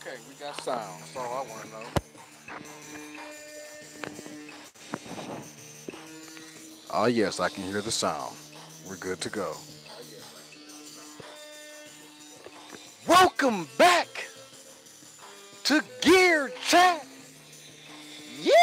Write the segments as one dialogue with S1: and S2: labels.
S1: Okay, we got sound. That's all I want to know. Oh, yes, I can hear the sound. We're good to go. Welcome back to Gear Chat. You.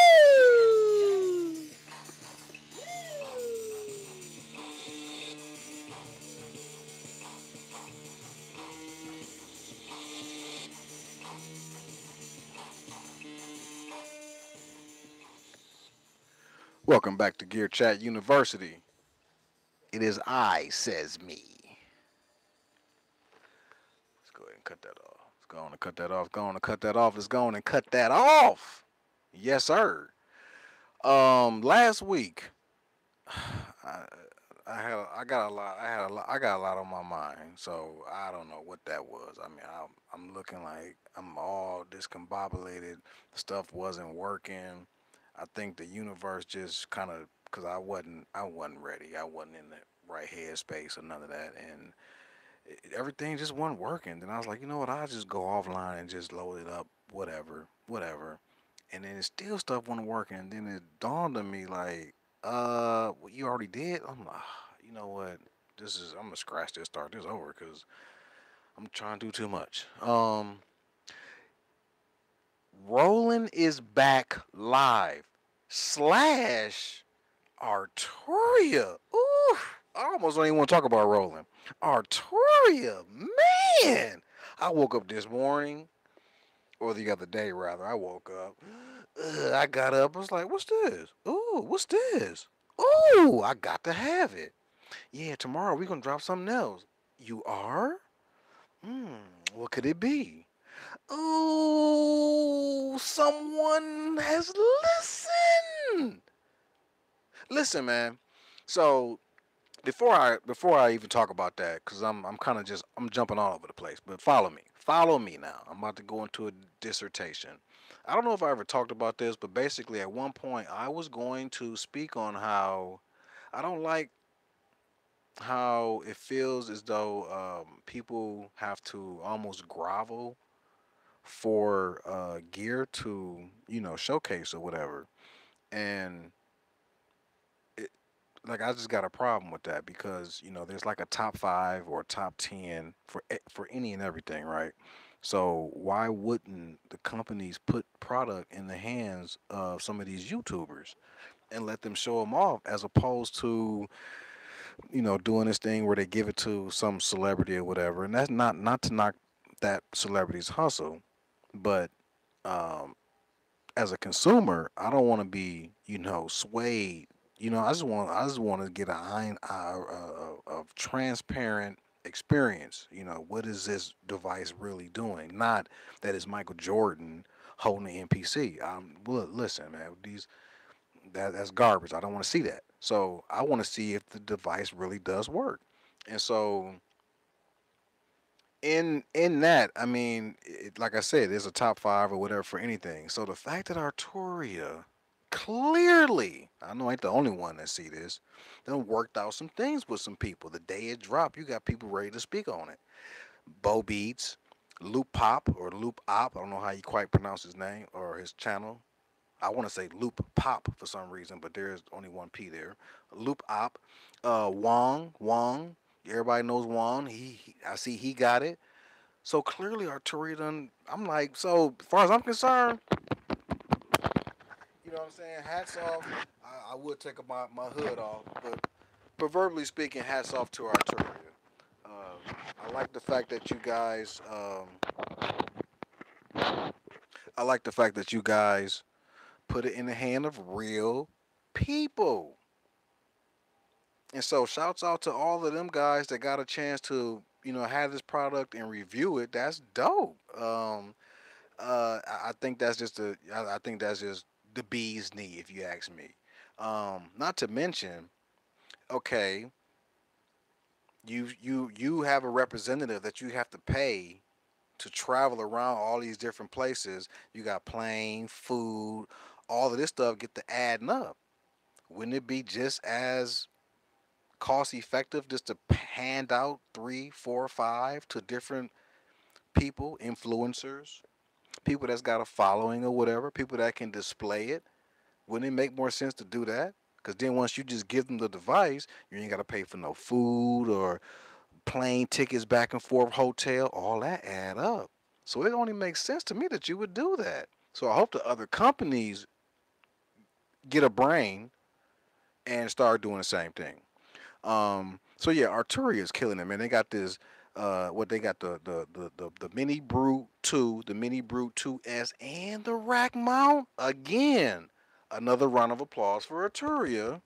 S1: Welcome back to Gear Chat University. It is I, says me. Let's go ahead and cut that off. Let's go on and cut that off. Go on and cut that off. Let's go on and cut that off. Yes, sir. Last week, I, I got a lot. I got a lot on my mind. So I don't know what that was. I mean, I'm looking like I'm all discombobulated. Stuff wasn't working. I think the universe just kind of because I wasn't ready. I wasn't in the right headspace or none of that, and everything just wasn't working. Then I was like, you know what? I'll just go offline and just load it up, whatever, whatever. And then it still stuff wasn't working. And then it dawned on me like, what you already did? I'm like, you know what? I'm gonna scratch this, start this over because I'm trying to do too much. Roland is back live slash Arturia. Ooh, I almost don't even want to talk about Roland. Arturia, man. I woke up this morning, or the other day rather. I woke up. I got up. I was like, "What's this? Ooh, what's this? Ooh, I got to have it. Yeah, tomorrow we're gonna drop something else. You are? Hmm. What could it be? Ooh, someone has listened. Listen, man. So before I even talk about that, because I'm kind of just I'm jumping all over the place. But follow me now. I'm about to go into a dissertation. I don't know if I ever talked about this, but basically at one point I was going to speak on how I don't like how it feels as though people have to almost grovel for gear to showcase or whatever, and it, like I just got a problem with that because there's like a top 5 or a top 10 for any and everything, right? So why wouldn't the companies put product in the hands of some of these YouTubers and let them show them off as opposed to doing this thing where they give it to some celebrity or whatever? And that's not to knock that celebrity's hustle, but um, as a consumer, I don't want to be, swayed. I just want to get a of transparent experience. What is this device really doing? Not that it's Michael Jordan holding the NPC. Listen, man, that's garbage. I don't want to see that. So I want to see if the device really does work. And so in that, I mean, like I said, there's a top 5 or whatever for anything. So the fact that Arturia clearly, I know I ain't the only one that see this, then worked out some things with some people. The day it dropped, you got people ready to speak on it. Bo Beats, Loop Pop or Loop Op, I don't know how you quite pronounce his name or his channel. I want to say Loop Pop for some reason, but there's only one P there. Loop Op, Wong, everybody knows Wong. I see he got it. So clearly, Arturia done. I'm like, so as far as I'm concerned, you know what I'm saying? Hats off. I would take my hood off, but proverbially speaking, hats off to Arturia. I like the fact that you guys. I like the fact that you guys put it in the hand of real people. And so, shouts out to all of them guys that got a chance to, have this product and review it. That's dope. I think that's just I think that's just the bee's knee, if you ask me. Not to mention, okay, you have a representative that you have to pay to travel around all these different places. You got plane, food, all of this stuff get to adding up. Wouldn't it be just as cost effective just to hand out three, four, five to different people, influencers, people that's got a following or whatever, people that can display it? Wouldn't it make more sense to do that? Because then once you just give them the device, you ain't got to pay for no food or plane tickets back and forth, hotel, all that add up. So it only makes sense to me that you would do that. So I hope the other companies get a brain and start doing the same thing. So yeah, Arturia is killing it, man. They got this. What they got the Mini Brute 2, the Mini Brute 2S, and the rack mount again. Another round of applause for Arturia.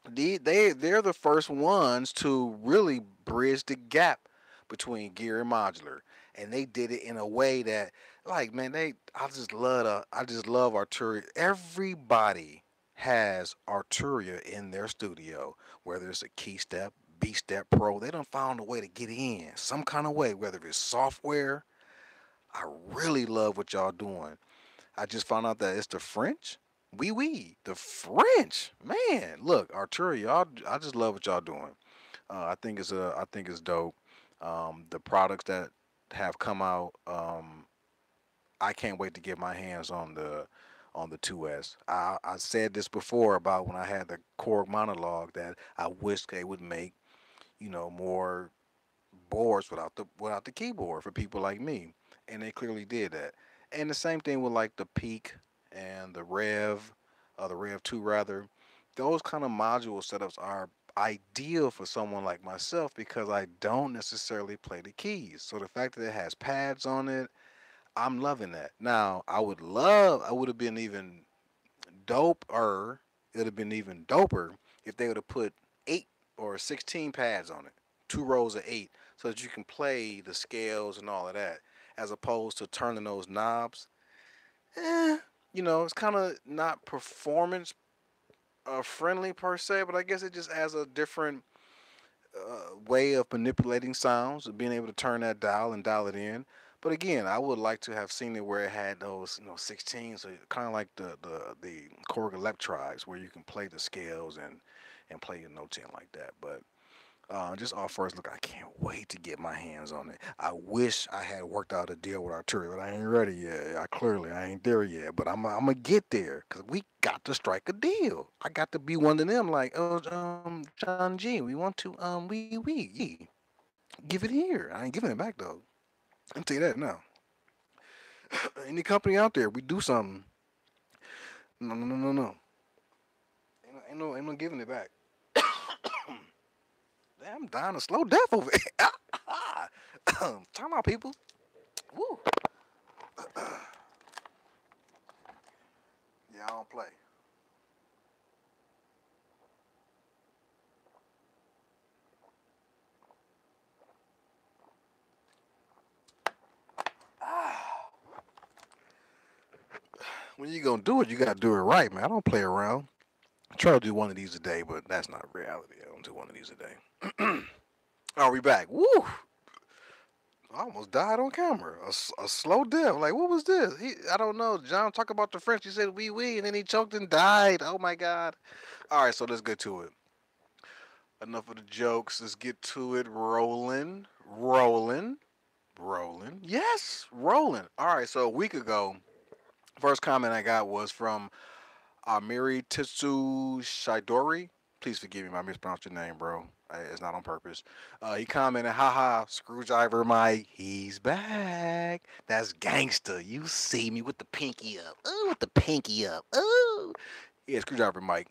S1: They're the first ones to really bridge the gap between gear and modular, and they did it in a way that, like, man, I just love Arturia. Everybody has Arturia in their studio, whether it's a Key Step, B Step Pro. They done found a way to get in some kind of way, whether it's software. I really love what y'all doing. I just found out that it's the French. Oui, the French. Man, look, Arturia, y'all. I just love what y'all doing. I think it's dope. The products that have come out, I can't wait to get my hands on the 2S. I said this before about when I had the Korg monologue that I wish they would make, more boards without the keyboard for people like me, and they clearly did that. And the same thing with like the Peak and the Rev 2 rather. Those kind of module setups are ideal for someone like myself because I don't necessarily play the keys. So the fact that it has pads on it, I'm loving that. Now, I would have been even doper. It would have been even doper if they would have put 8 or 16 pads on it, 2 rows of 8, so that you can play the scales and all of that, as opposed to turning those knobs. Eh, it's kind of not performance friendly per se, but I guess it just adds a different way of manipulating sounds, being able to turn that dial and dial it in. But again, I would like to have seen it where it had those, 16, so kind of like the Korg Electrics, where you can play the scales and play your notes in like that. But just off first look, I can't wait to get my hands on it. I wish I had worked out a deal with Arturia, but I ain't ready yet. I ain't there yet, but I'm gonna get there because we got to strike a deal. I got to be one of them. Like, oh, John G, we want to, we give it here. I ain't giving it back though. I'll tell you that now. Any company out there, we do something. No, no, no, no, no. Ain't no giving it back. Damn, I'm dying a slow death over here. Time out, people. Woo. Yeah, I don't play. When you gonna do it, you gotta do it right, man. I don't play around. I try to do one of these a day, but that's not reality. I don't do one of these a day. Are we back? Woo! I almost died on camera. A slow death. Like, what was this? I don't know. John talk about the French. He said wee, and then he choked and died. Oh my God. All right, so let's get to it. Enough of the jokes. Let's get to it. Rolling. Yes, rolling. All right, so a week ago, first comment I got was from Amiri Titsu Shidori. Please forgive me if I mispronounced your name, bro. It's not on purpose. He commented, haha, Screwdriver Mike, he's back. That's gangster. You see me with the pinky up. Ooh, with the pinky up. Ooh. Yeah, Screwdriver Mike.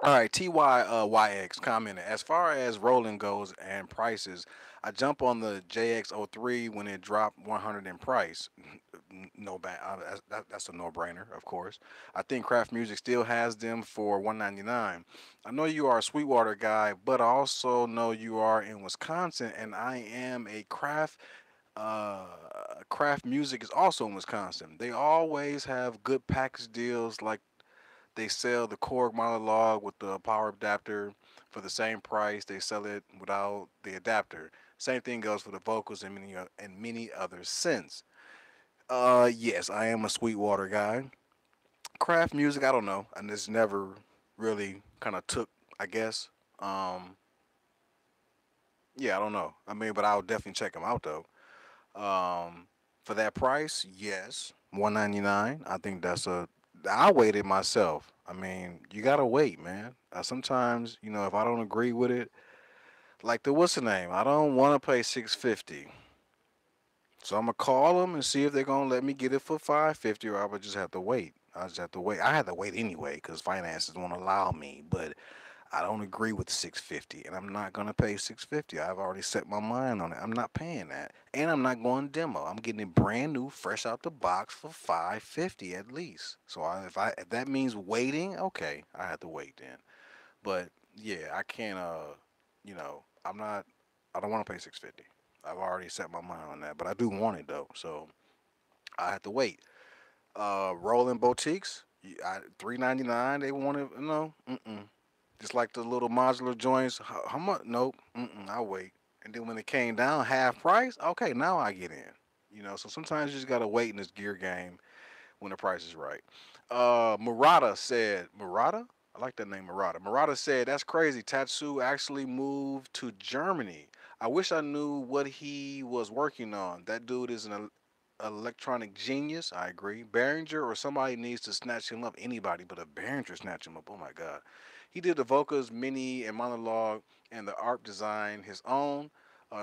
S1: All right, TYYX commented, as far as Roland goes and prices, I jump on the JX03 when it dropped 100 in price. No bad. That's a no-brainer, of course. I think Craft Music still has them for 199. I know you are a Sweetwater guy, but I also know you are in Wisconsin, and I am a uh, Craft Music is also in Wisconsin. They always have good package deals like they sell the Korg monologue with the power adapter for the same price. They sell it without the adapter. Same thing goes for the vocals and many other synths. Yes, I am a Sweetwater guy. Craft music, I don't know, and it's never really kind of took, I guess. Um, yeah, I don't know. I mean, but I'll definitely check them out though. For that price, yes, 199. I think that's a. I waited myself. I mean, you gotta wait, man. Sometimes, if I don't agree with it, like the what's the name, I don't want to pay 650. So I'm gonna call them and see if they're gonna let me get it for 550, or I would just have to wait. I just have to wait. I had to wait anyway because finances won't allow me. But I don't agree with 650, and I'm not gonna pay 650. I've already set my mind on it. I'm not paying that, and I'm not going demo. I'm getting it brand new, fresh out the box for 550 at least. So if that means waiting, okay, I have to wait then. But yeah, I can't. I'm not. I don't want to pay 650. I've already set my mind on that, but I do want it though. So I have to wait. Roland Boutiques, 399. They want it. No, mm-mm. Just like the little modular joints. How much? Nope. Mm-mm, I'll wait. And then when it came down half price, okay, now I get in. So sometimes you just gotta wait in this gear game when the price is right. Murata said, Murata? I like that name, Murata. Murata said, that's crazy. Tatsu actually moved to Germany. I wish I knew what he was working on. That dude is an electronic genius. I agree. Behringer or somebody needs to snatch him up. Anybody but a Behringer snatch him up. Oh my God. He did the vocals, mini, and monologue, and the art design his own.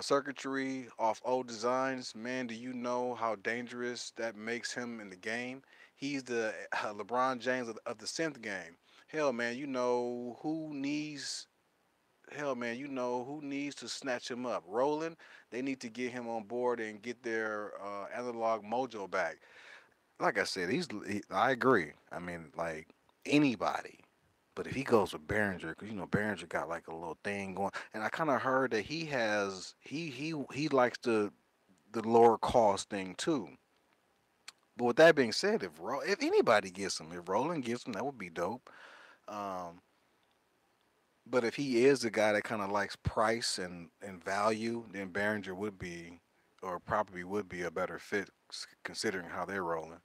S1: Circuitry off old designs. Man, do you know how dangerous that makes him in the game? He's the LeBron James of the synth game. Hell, man, you know who needs to snatch him up. Roland, they need to get him on board and get their analog mojo back. Like I said, I agree. I mean, like anybody. But if he goes with Behringer, because Behringer got like a little thing going, and I kind of heard that he likes the lower cost thing too. But with that being said, if anybody gets him, if Roland gets him, that would be dope. Um, but if he is the guy that kind of likes price and value, then Behringer would be, or probably would be a better fit considering how they're rolling.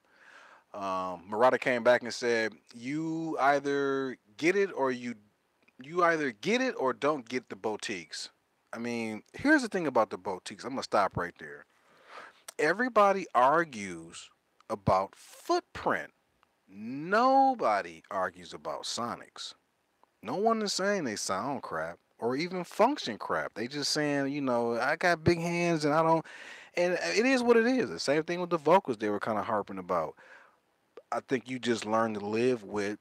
S1: Murata came back and said, You either get it or don't get the boutiques." I mean, here's the thing about the boutiques. I'm gonna stop right there. Everybody argues about footprint. Nobody argues about sonics. No one is saying they sound crap or even function crap. They just saying, I got big hands and I don't. And it is what it is. The same thing with the vocals they were kind of harping about. I think you just learn to live with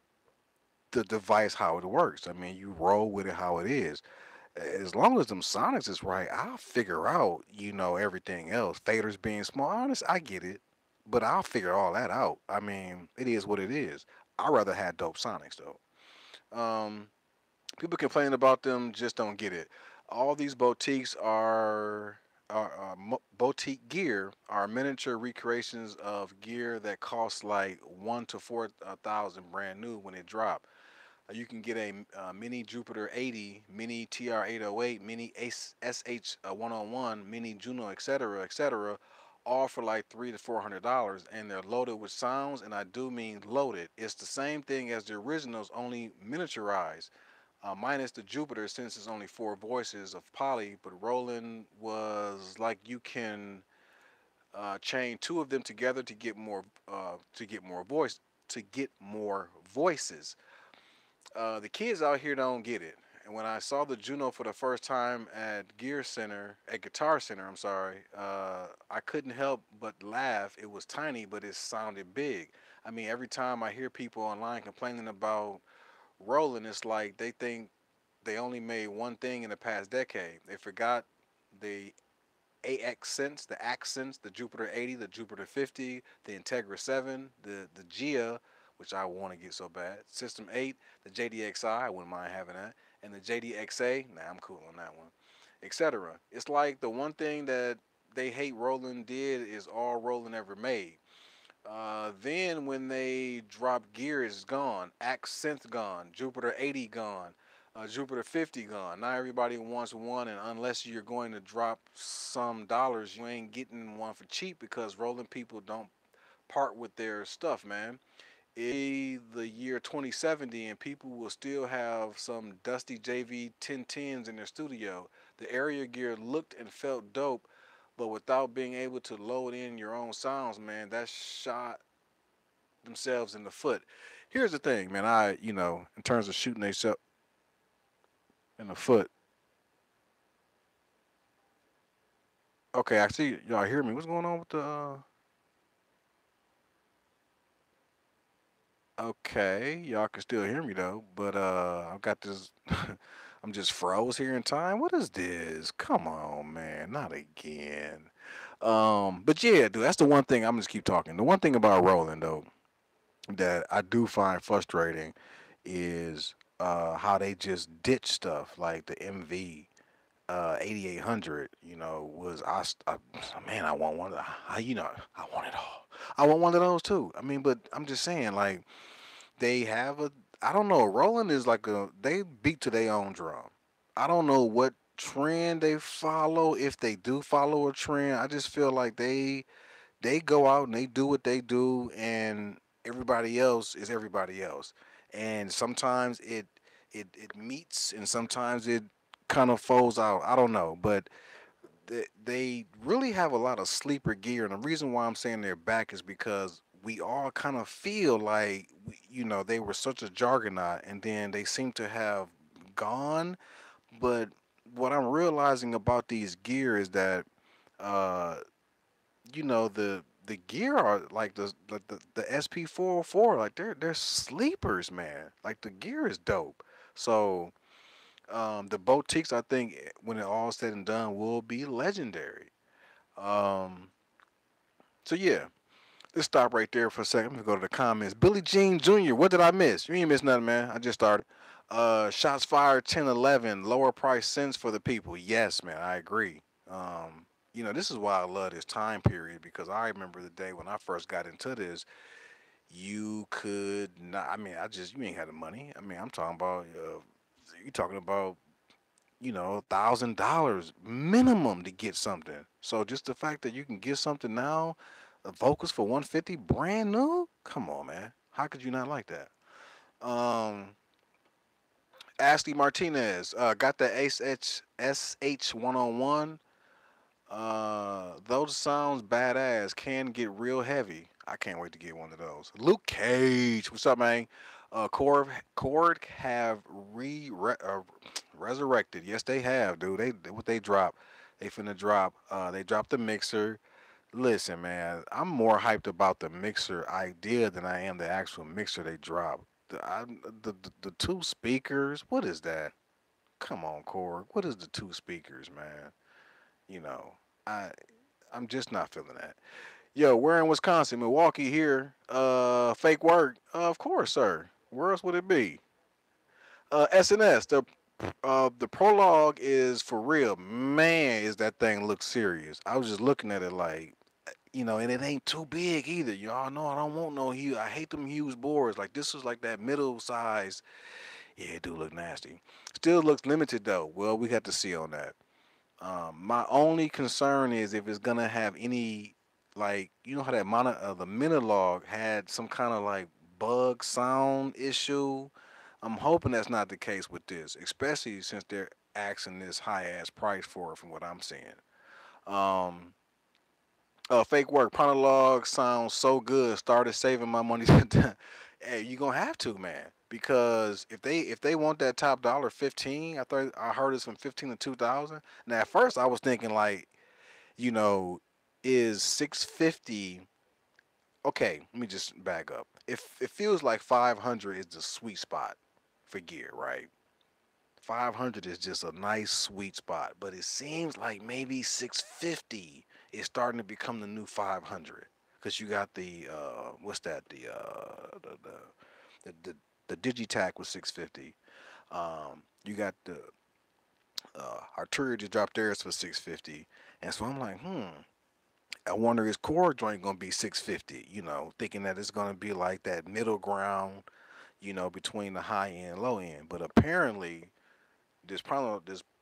S1: the device how it works. I mean, you roll with it how it is. As long as them sonics is right, I'll figure out, everything else. Faders being small, honest, I get it. But I'll figure all that out. I mean, it is what it is. I'd rather have dope sonics though. People complaining about them just don't get it. All these boutiques boutique gear are miniature recreations of gear that costs like 1 to 4 thousand brand new when it drop. You can get a mini Jupiter 80, mini TR 808, mini SH 101, mini Juno, etc., all for like $300 to $400, and they're loaded with sounds. And I do mean loaded. It's the same thing as the originals, only miniaturized, minus the Jupiter since it's only four voices of poly. But Roland was like you can chain two of them together to get more voices. The kids out here don't get it. And when I saw the Juno for the first time at Guitar Center, I'm sorry, I couldn't help but laugh. It was tiny, but it sounded big. I mean, every time I hear people online complaining about Roland, it's like they think they only made one thing in the past decade. They forgot the accents, the Jupiter 80, the Jupiter 50, the Integra 7, the Gia, which I want to get so bad, System 8, the JDXI, I wouldn't mind having that, and the JDXA, nah, I'm cool on that one, etc. It's like the one thing that they hate Roland did is all Roland ever made. Then when they drop gear, it's gone. Accent gone. Jupiter 80 gone. Jupiter 50 gone. Now everybody wants one, and unless you're going to drop some dollars, you ain't getting one for cheap because rolling people don't part with their stuff, man. The year 2070, and people will still have some dusty JV 1010s in their studio. The area gear looked and felt dope, but without being able to load in your own sounds, man, that shot themselves in the foot. Here's the thing, man. In terms of shooting themselves in the foot. Okay, I see y'all hear me. What's going on with the? Okay, y'all can still hear me though, but I've got this. I'm just froze here in time. What is this? Come on, man, not again. But yeah, dude, that's the one thing. I'm just keep talking. The one thing about Roland though that I do find frustrating is how they just ditch stuff like the MV 8800. Man, I want one. I want it all. I want one of those too. I mean, but I'm just saying, like they have a. I don't know. Roland is like a. They beat to their own drum. I don't know what trend they follow. If they do follow a trend, I just feel like they go out and they do what they do, and everybody else is everybody else. And sometimes it meets, and sometimes it kind of falls out. I don't know, but they really have a lot of sleeper gear, and the reason why I'm saying they're back is because we all kind of feel like they were such a juggernaut, and then they seem to have gone. But what I'm realizing about these gear is that uh, the gear are like the SP404, like they're sleepers, man. Like the gear is dope. So the boutiques, I think, when it all said and done, will be legendary. Um, so yeah, let's stop right there for a second. I'm gonna go to the comments. Billy Jean Jr., what did I miss? You ain't miss nothing, man. I just started. Shots fired 1011, lower price cents for the people. Yes, man, I agree. This is why I love this time period because I remember the day when I first got into this. You could not. I mean, you ain't had the money. I mean, I'm talking about. You talking about $1,000 minimum to get something. So just the fact that you can get something now, a Vocus for 150, brand new. Come on, man. How could you not like that? Um, Ashley Martinez got the Ace SH 101. Those sounds badass. Can get real heavy. I can't wait to get one of those. Luke Cage, what's up, man? Cord have resurrected. Yes, they have, dude. What they drop? They finna drop. They dropped the mixer. Listen, man, I'm more hyped about the mixer idea than I am the actual mixer they dropped. The two speakers. What is that? Come on, Cord. What is the two speakers, man? You know, I I'm just not feeling that. Yo, we're in Wisconsin, Milwaukee here. Fake work. Of course, sir. Where else would it be? SNS. The prologue is for real. Man, is that thing look serious? I was just looking at it like, and it ain't too big either. Y'all know I don't want no huge. I hate them huge boards. Like this was like that middle size. Yeah, it do look nasty. Still looks limited though. Well, we got to see on that. My only concern is if it's gonna have any, like, how that the Minilog had some kind of like bug sound issue. I'm hoping that's not the case with this, especially since they're asking this high ass price for it, from what I'm seeing. Um, Fake work. Monologue sounds so good. Started saving my money. Hey, you gonna have to, man, because if they want that top dollar 15, I thought I heard it's from 15 to 2,000. Now at first I was thinking like, you know, is 650 okay? Let me just back up. If it feels like 500 is the sweet spot for gear, right? 500 is just a nice sweet spot, but it seems like maybe 650 is starting to become the new 500 because you got the what's that the Digitac was 650. You got the Arturia just dropped theirs for 650, and so I'm like, I wonder is core joint gonna be 650? You know, thinking that it's gonna be like that middle ground, you know, between the high end and low end. But apparently, this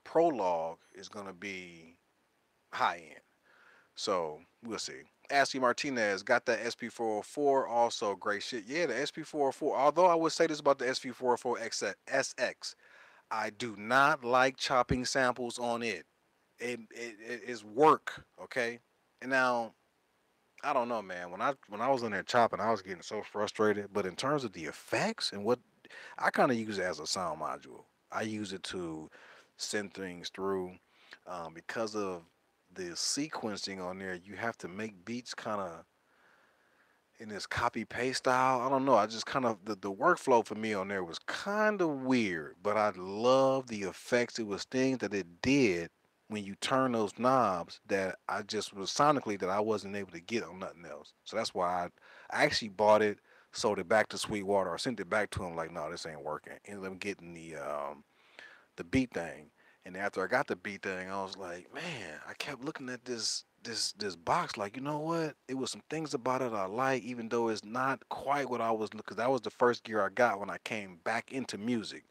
S1: prologue is gonna be high end. So we'll see. Ashley Martinez got that SP404, also great shit. Yeah, the SP404. Although I would say this about the SP404 SX, I do not like chopping samples on it. It is work, okay. And now I don't know, man. When I was in there chopping, I was getting so frustrated. But in terms of the effects and what I kind of use it as a sound module. I use it to send things through because of the sequencing on there. You have to make beats kind of in this copy paste style. I don't know. I just kind of the workflow for me on there was kind of weird, but I love the effects. It was things that it did when you turn those knobs that I just was sonically that I wasn't able to get on nothing else. So that's why I actually bought it, sold it back to Sweetwater, or sent it back to him like, no, this ain't working. Ended up getting the beat thing. And after I got the beat thing, I was like, man, I kept looking at this box like, you know what? It was some things about it I like, even though it's not quite what I was because that was the first gear I got when I came back into music.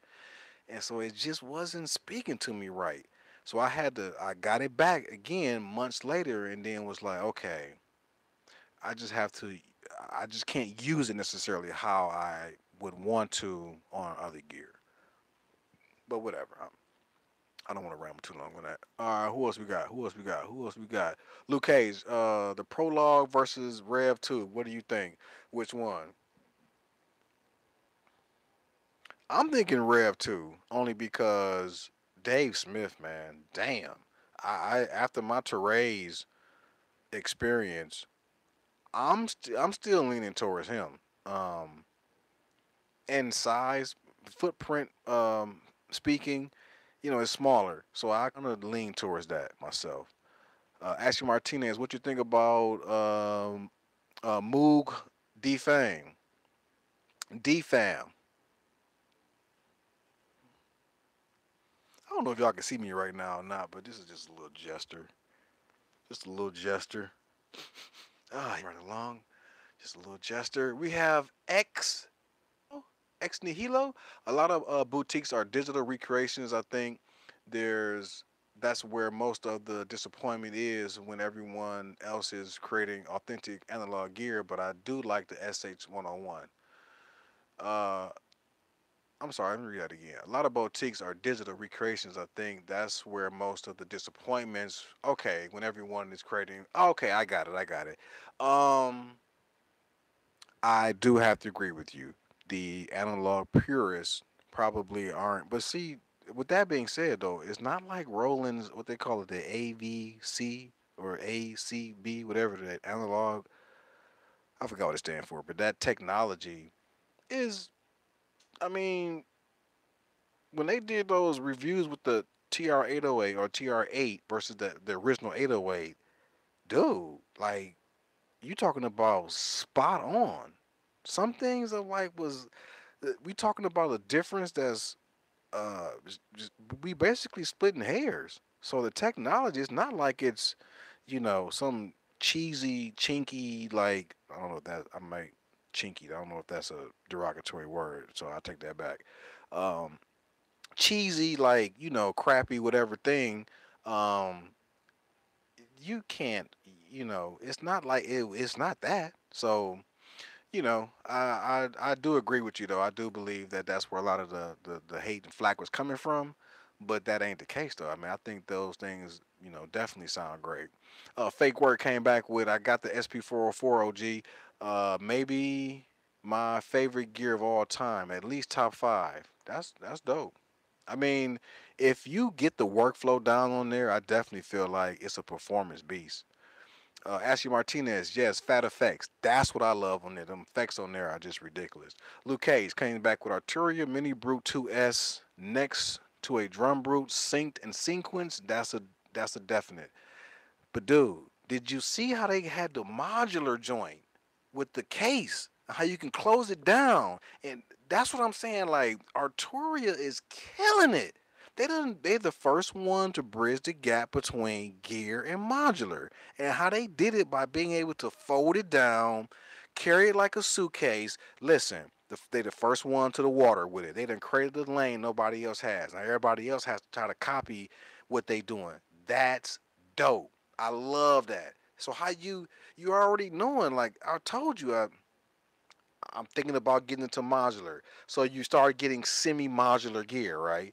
S1: And so it just wasn't speaking to me right. So I got it back again months later and then was like, okay, I just have to I just can't use it necessarily how I would want to on other gear. But whatever. I don't want to ramble too long on that. All right, who else we got? Who else we got? Who else we got? Luke Cage, the prologue versus Rev 2. What do you think? Which one? I'm thinking Rev 2 only because Dave Smith, man, damn. I after my Therese experience, I'm still leaning towards him. And size, footprint, speaking, you know, it's smaller, so I kind of lean towards that myself. Ashley Martinez, what you think about Moog Defang? Defam. I don't know if y'all can see me right now or not, but this is just a little gesture. Just a little gesture. Right along. Just a little gesture. We have Ex Nihilo. A lot of boutiques are digital recreations. I think there's that's where most of the disappointment is when everyone else is creating authentic analog gear. But I do like the SH101. Uh, I'm sorry, let me read that again. A lot of boutiques are digital recreations. I think that's where most of the disappointments. Okay, when everyone is creating. Okay, I got it. I got it. Um, I do have to agree with you. The analog purists probably aren't. But see, with that being said, though, it's not like Roland's what they call it, the AVC or ACB, whatever that analog. I forgot what it stands for, but that technology is. I mean, when they did those reviews with the TR-808 or TR-8 versus the original 808, dude, like you talking about spot on. Some things are like was we talking about a difference that's just, we basically splitting hairs. So the technology is not like it's some cheesy chinky like I don't know if that I might chinky. I don't know if that's a derogatory word, so I take that back. Um, cheesy like crappy whatever thing. Um, you can't it's not like it's not that. So I do agree with you though. I do believe that that's where a lot of the hate and flack was coming from, but that ain't the case though. I mean, I think those things, definitely sound great. Fake Word came back with I got the SP404 OG. Maybe. my favorite gear of all time, at least top five. That's dope. I mean, if you get the workflow down on there, I definitely feel like it's a performance beast. Ashley Martinez, yes, fat effects. That's what I love on there. Them effects on there are just ridiculous. Luke Cage came back with Arturia Mini Brute 2S next to a drum brute synced and sequenced. That's a definite. But dude, did you see how they had the modular joint with the case? How you can close it down, and that's what I'm saying. Like Arturia is killing it. They're the first one to bridge the gap between gear and modular, and how they did it by being able to fold it down, carry it like a suitcase. Listen, they the first one to the water with it. They done created the lane nobody else has. Now everybody else has to try to copy what they doing. That's dope. I love that. So how you already knowing, like I told you, I'm thinking about getting into modular. So you start getting semi-modular gear, right?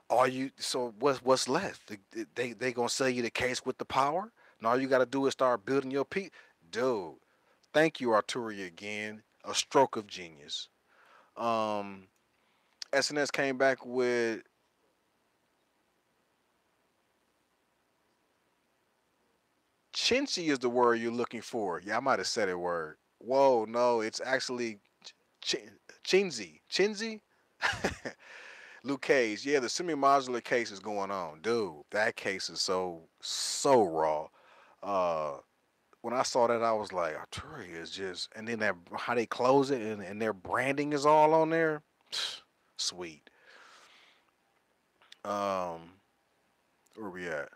S1: Are you so what's left? They gonna sell you the case with the power? And all you gotta do is start building your piece. Dude, thank you, Arturia again. A stroke of genius. Um SNS came back with chintzy is the word you're looking for. Yeah, I might have said it word. Whoa, no, it's actually Ch- Chinzy. Chinzy? Luke Cage. Yeah, the semi-modular case is going on. Dude, that case is so raw. Uh when I saw that I was like, Arturia is just and then that how they close it and their branding is all on there. Sweet. Um where we at?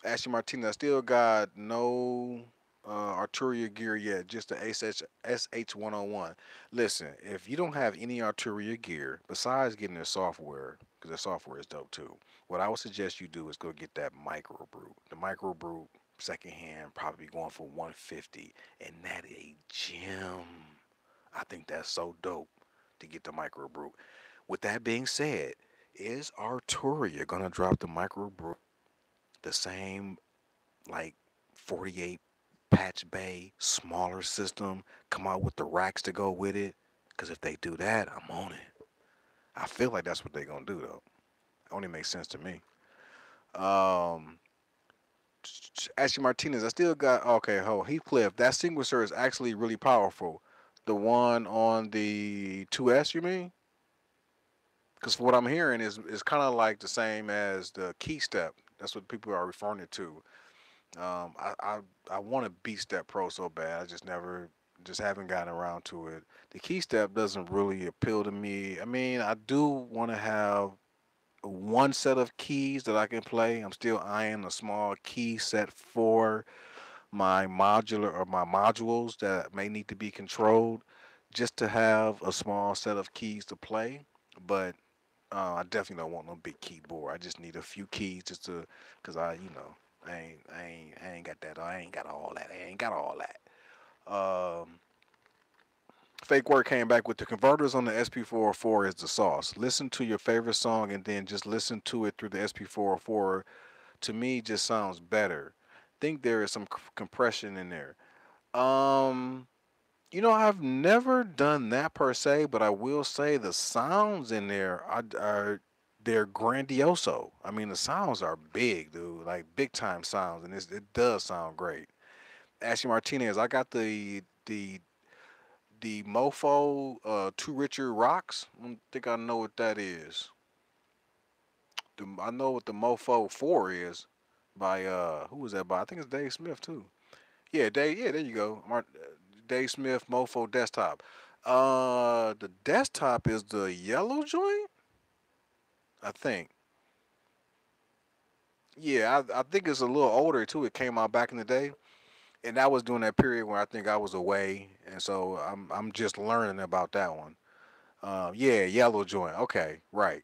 S1: Ashley Martinez still got no Arturia gear yet, just the SH101. Listen, if you don't have any Arturia gear, besides getting their software, because their software is dope too, what I would suggest you do is go get that micro brew. The micro brew secondhand probably going for 150, and that a gem. I think that's so dope to get the micro brew. With that being said, is Arturia gonna drop the micro brew the same like 48 patch bay, smaller system, come out with the racks to go with it. Because if they do that, I'm on it. I feel like that's what they're going to do, though. It only makes sense to me. Um, Ashley Martinez, I still got, okay, Heathcliff, that extinguisher is actually really powerful. The one on the 2S, you mean? Because what I'm hearing is kind of like the same as the key step. That's what people are referring it to. I want to beat Step Pro so bad. I just haven't gotten around to it. The key step doesn't really appeal to me. I mean, I do want to have one set of keys that I can play. I'm still eyeing a small key set for my modular or my modules that may need to be controlled, just to have a small set of keys to play. But I definitely don't want no big keyboard. I just need a few keys just to, cause I ain't got that. I ain't got all that. I ain't got all that. Fake Work came back with the converters on the SP404 is the sauce. Listen to your favorite song and then just listen to it through the SP404. To me, just sounds better. Think there is some compression in there. Um, I've never done that per se, but I will say the sounds in there are they're grandioso. I mean, the sounds are big, dude, like big time sounds, and it does sound great. Ashley Martinez, I got the Mofo Two Richard Rocks. I don't think I know what that is. I know what the Mofo Four is by who was that by? I think it's Dave Smith too. Yeah, Dave. Yeah, there you go. Dave Smith Mofo desktop. The desktop is the yellow joint. I think. Yeah, I think it's a little older too. It came out back in the day, and that was during that period where I think I was away, and so I'm just learning about that one. Yeah, yellow joint. Okay, right.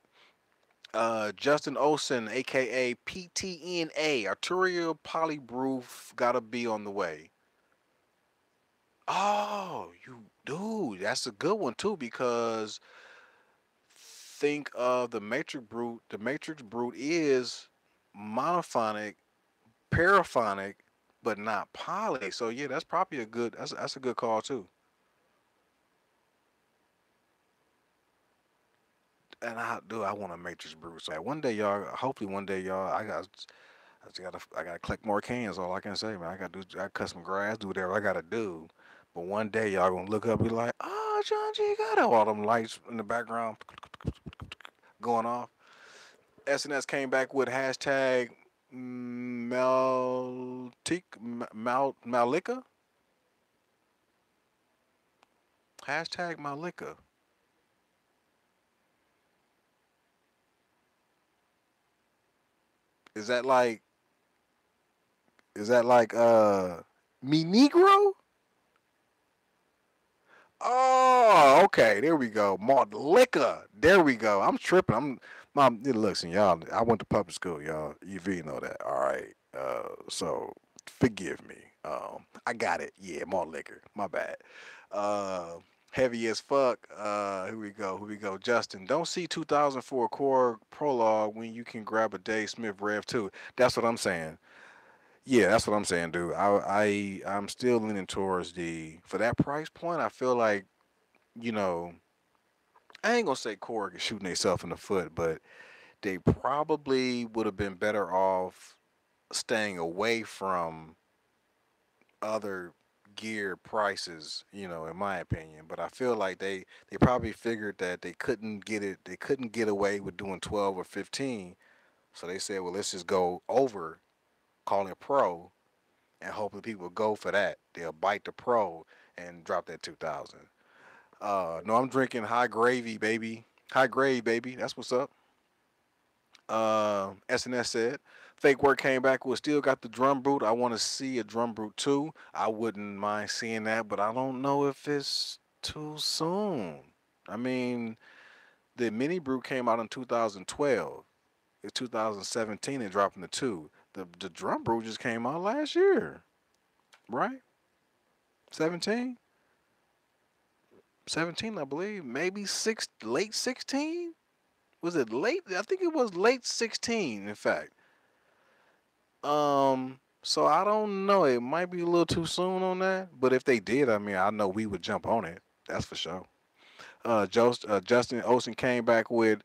S1: Justin Olsen, aka PTNA, Arterial Polybroof, gotta be on the way. Oh, you dude, that's a good one too because think of the Matrix Brute. The Matrix Brute is monophonic, paraphonic, but not poly. So yeah, that's probably a good. That's a good call too. And I want a matrix brew so bad. One day, y'all. Hopefully, one day, y'all. I gotta collect more cans. All I can say, man. I gotta do. I cut some grass, do whatever I gotta do. But one day, y'all gonna look up and be like, "Oh, John G got all them lights in the background going off." SNS came back with hashtag Malika. Hashtag Malika. Is that like? Is that like? Me Negro? Oh, okay. There we go. Malt liquor. There we go. I'm tripping. Mom. Listen, y'all. I went to public school, y'all. You really know that. All right. So forgive me. I got it. Yeah, malt liquor. My bad. Heavy as fuck. Here we go. Here we go. Justin, don't see 2004 core prologue when you can grab a Dave Smith Rev 2. That's what I'm saying. Yeah, that's what I'm saying, dude. I'm still leaning towards the for that price point. I feel like you know I ain't gonna say Korg is shooting themselves in the foot, but they probably would have been better off staying away from other gear prices. In my opinion. But I feel like they probably figured that they couldn't get away with doing 12 or 15, so they said, well, let's just go over, call it pro, and hopefully people go for that. They'll bite the pro and drop that 2000. No, I'm drinking high gravy, baby. High grade, baby. That's what's up. SNS said, fake work came back. We still got the drum brute. I want to see a drum brute too. I wouldn't mind seeing that, but I don't know if it's too soon. I mean, the mini brute came out in 2012. It's 2017 and dropping the two. The drum brute just came out last year, right? 17, 17, I believe. Maybe late 16. Was it late? I think it was late 16. In fact, so I don't know. It might be a little too soon on that, but if they did, I mean, I know we would jump on it. That's for sure. Justin Olsen came back with,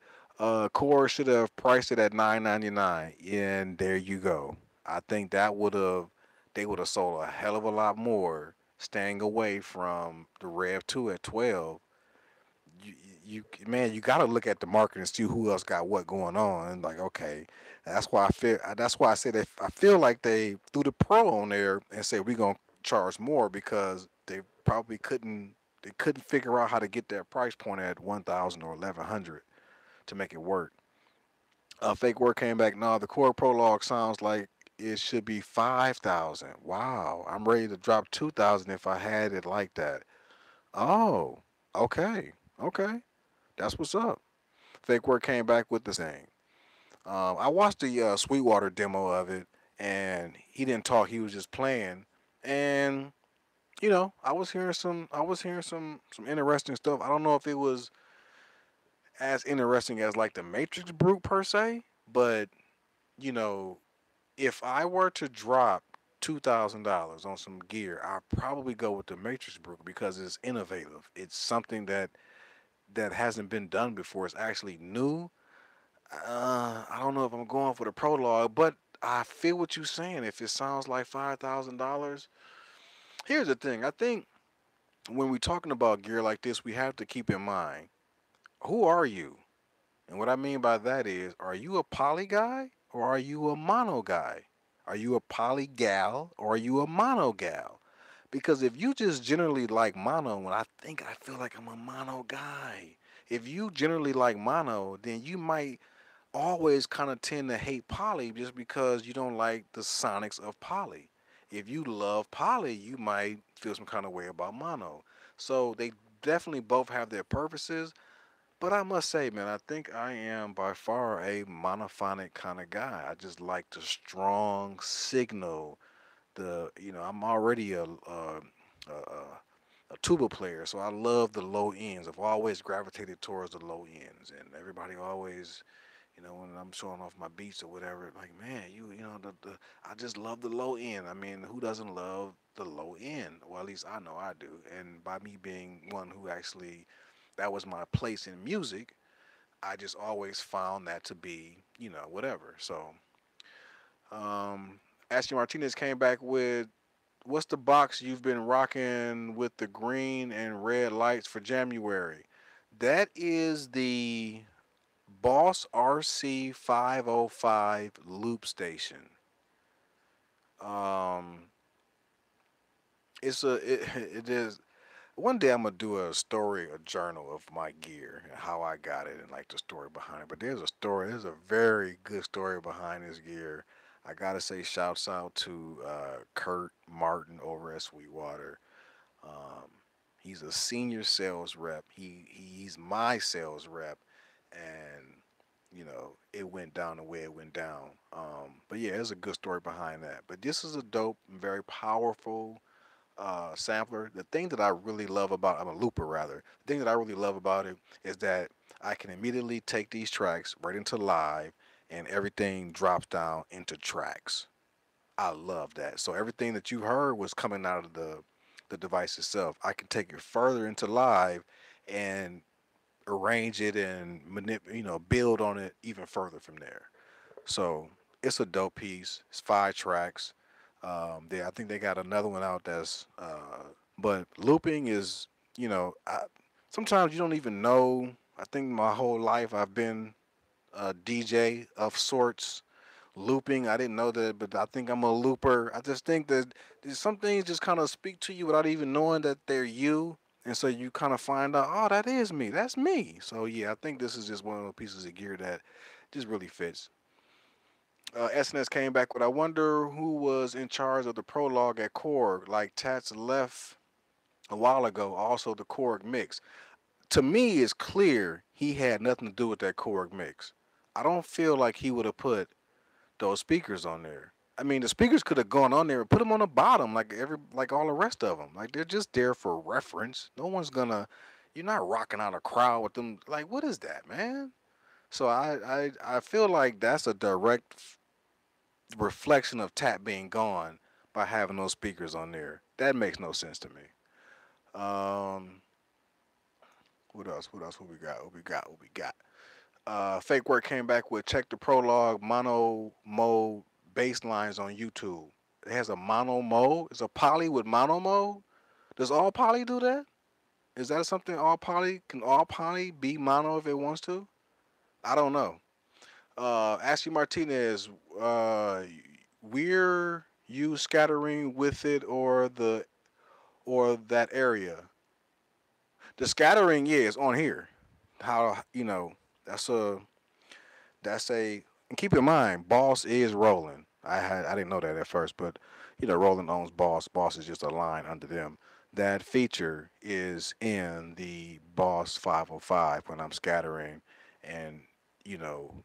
S1: Core should have priced it at 9.99, and there you go. I think they would have sold a hell of a lot more staying away from the Rev 2 at 12. Man, you got to look at the market and see who else got what going on. And like, okay, that's why I said I feel like they threw the pro on there and said we're gonna charge more because they probably couldn't figure out how to get that price point at 1,000 or 1,100 to make it work. Fake word came back. No, the core prologue sounds like it should be 5,000. Wow, I'm ready to drop 2,000 if I had it like that. Oh, okay, okay. That's what's up. Fake Word came back with the same. I watched the Sweetwater demo of it, and he didn't talk. He was just playing, and I was hearing some interesting stuff. I don't know if it was as interesting as like the Matrix Brute per se, but you know, if I were to drop $2,000 on some gear, I'd probably go with the Matrix Brute because it's innovative. It's something that hasn't been done before. It's actually new. I don't know if I'm going for the prologue, but I feel what you're saying. If it sounds like $5,000, here's the thing. I think when we're talking about gear like this, we have to keep in mind who are you, and what I mean by that is, are you a poly guy or are you a mono guy? Are you a poly gal or are you a mono gal? Because if you just generally like mono, when I feel like I'm a mono guy. If you generally like mono, then you might always kind of tend to hate poly just because you don't like the sonics of poly. If you love poly, you might feel some kind of way about mono. So they definitely both have their purposes. But I must say, man, I think I am by far a monophonic kind of guy. I just like the strong signal. I'm already a tuba player, so I love the low ends. I've always gravitated towards the low ends, and everybody always, when I'm showing off my beats or whatever, like, man, I just love the low end. I mean, who doesn't love the low end? Well, at least I know I do. And by me being one who actually, that was my place in music, I just always found that to be, whatever. So, Ashley Martinez came back with, what's the box you've been rocking with the green and red lights for January? That is the Boss RC 505 loop station. Um, it is. One day I'm gonna do a story, a journal of my gear and how I got it and like the story behind it. But there's a story. There's a very good story behind this gear. I gotta say, shouts out to Kurt Martin over at Sweetwater. Um, he's a senior sales rep. He's my sales rep, and it went down the way it went down. But yeah, there's a good story behind that. But this is a dope, very powerful sampler. The thing that I really love about, I'm a looper rather. The thing that I really love about it is that I can immediately take these tracks right into live, and everything drops down into tracks. I love that. So everything that you heard was coming out of the device itself. I can take it further into live and arrange it and build on it even further from there. So it's a dope piece. It's 5 tracks. I think they got another one out that's. But looping is, sometimes you don't even know. I think my whole life I've been a DJ of sorts. Looping, I didn't know that, but I think I'm a looper. I just think that there's some things just kind of speak to you without even knowing that they're you. And so you kind of find out, oh, that is me. That's me. So yeah, I think this is just one of those pieces of gear that just really fits. SNS came back with, I wonder who was in charge of the prologue at Korg. Like Tats left a while ago, also the Korg mix. To me, it's clear he had nothing to do with that Korg mix. I don't feel like he would have put those speakers on there. I mean, the speakers could have gone on there and put them on the bottom, like all the rest of them. Like they're just there for reference. No one's gonna. You're not rocking out a crowd with them. Like, what is that, man? So I feel like that's a direct reflection of Tap being gone by having those speakers on there. That makes no sense to me. Um, what else? What else? What we got? What we got? What we got? Fake Work came back with, check the prologue mono mode bass lines on YouTube. It has a mono mode. It's a poly with mono mode. Does all poly do that? Is that something all poly can all poly be mono if it wants to? I don't know. Ashley Martinez, we're you scattering with it or that area. The scattering, yeah, is on here. How that's a that's a and keep in mind, Boss is Roland. I didn't know that at first, but Roland owns Boss. Boss is just a line under them. That feature is in the Boss 505 when I'm scattering, and you know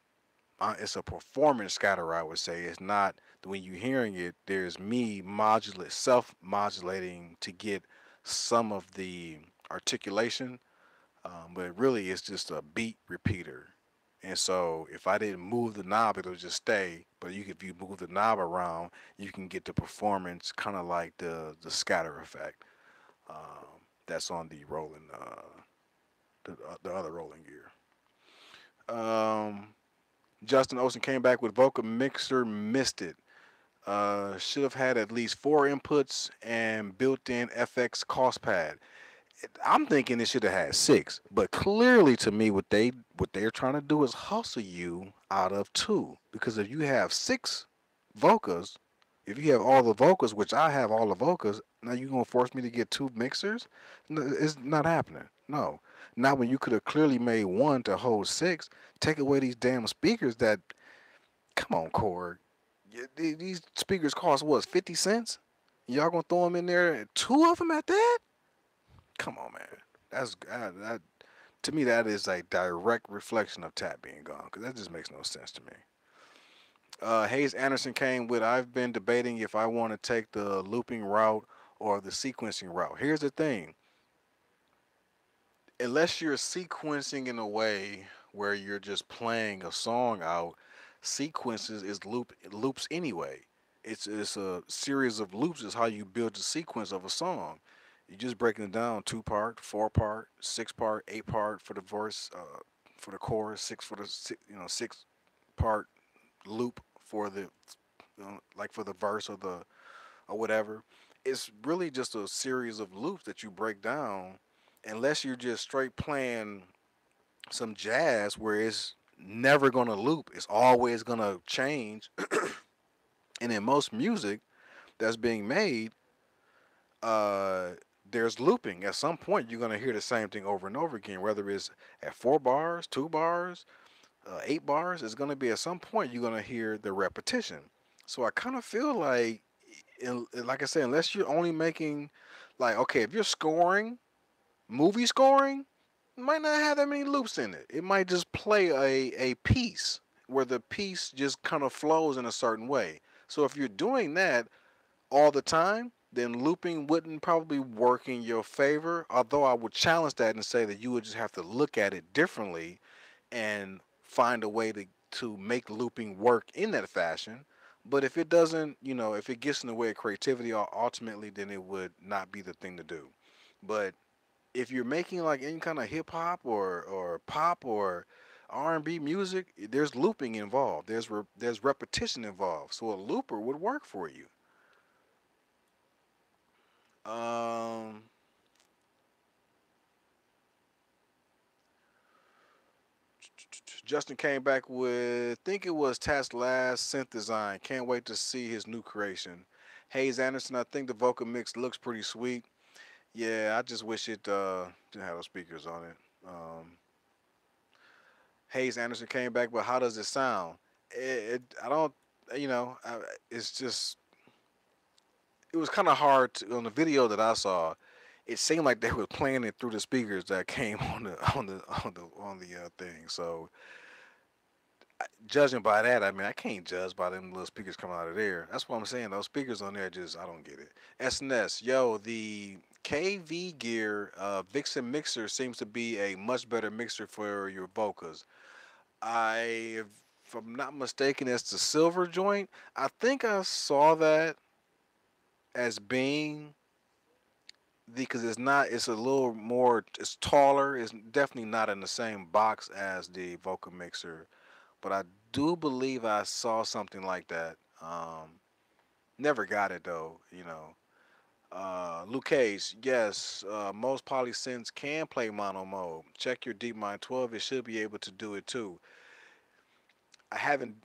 S1: it's a performance scatter. I would say it's not when you're hearing it. There's me modulate self modulating to get some of the articulation, but really it's just a beat repeater. And so if I didn't move the knob, it'll just stay. But if you move the knob around, you can get the performance kind of like the scatter effect. That's on the rolling the other rolling gear. Um, Justin Olsen came back with vocal mixer, missed it. Should have had at least 4 inputs and built-in FX cost pad. I'm thinking it should have had 6, but clearly to me, what they're trying to do is hustle you out of 2. Because if you have 6 vocals, if you have all the vocals, which I have all the vocals, now you gonna force me to get 2 mixers? No, it's not happening. No, not when you could have clearly made one to hold 6. Take away these damn speakers. That come on, Cord. These speakers cost what, 50 cents? Y'all gonna throw them in there? 2 of them at that? Come on, man. That to me that is a direct reflection of Tap being gone because that just makes no sense to me. Hayes Anderson came with, I've been debating if I want to take the looping route or the sequencing route. Here's the thing: unless you're sequencing in a way where you're just playing a song out, sequences is loops anyway. It's a series of loops is how you build the sequence of a song. You're just breaking it down 2 part, 4 part, 6 part, 8 part for the verse, for the chorus, six for the six part loop for the like for the verse or whatever. It's really just a series of loops that you break down, unless you're just straight playing some jazz where it's never gonna loop. It's always gonna change. And in most music that's being made, uh, there's looping. At some point, you're gonna hear the same thing over and over again, whether it's at 4 bars, 2 bars, 8 bars. It's gonna be at some point you're gonna hear the repetition. So I kind of feel like, like I said, unless you're only making, like, okay, if you're scoring, movie scoring, it might not have that many loops in it. It might just play a piece where the piece just kind of flows in a certain way. So if you're doing that all the time, then looping wouldn't probably work in your favor. Although I would challenge that and say that you would just have to look at it differently and find a way to make looping work in that fashion. But if it doesn't, if it gets in the way of creativity, ultimately, then it would not be the thing to do. But if you're making like any kind of hip hop or pop or R&B music, there's looping involved. There's repetition involved. So a looper would work for you. Um, Justin came back with, think it was Tat's last synth design. Can't wait to see his new creation. Hayes Anderson, I think the vocal mix looks pretty sweet. Yeah, I just wish it didn't have those speakers on it. Hayes Anderson came back, but how does it sound? I don't, it's just, it was kind of hard on the video that I saw. It seemed like they were playing it through the speakers that came on the thing. So judging by that, I mean, I can't judge by them little speakers coming out of there. That's what I'm saying. Those speakers on there, just I don't get it. SNS, yo, the KV Gear Vixen mixer seems to be a much better mixer for your vocals. If I'm not mistaken, it's the silver joint. I think I saw that as being because it's not. It's a little more. It's taller. It's definitely not in the same box as the vocal mixer, but I do believe I saw something like that. Never got it though. Luke Cage, yes, most polysynths can play mono mode. Check your DeepMind 12; it should be able to do it too. I haven't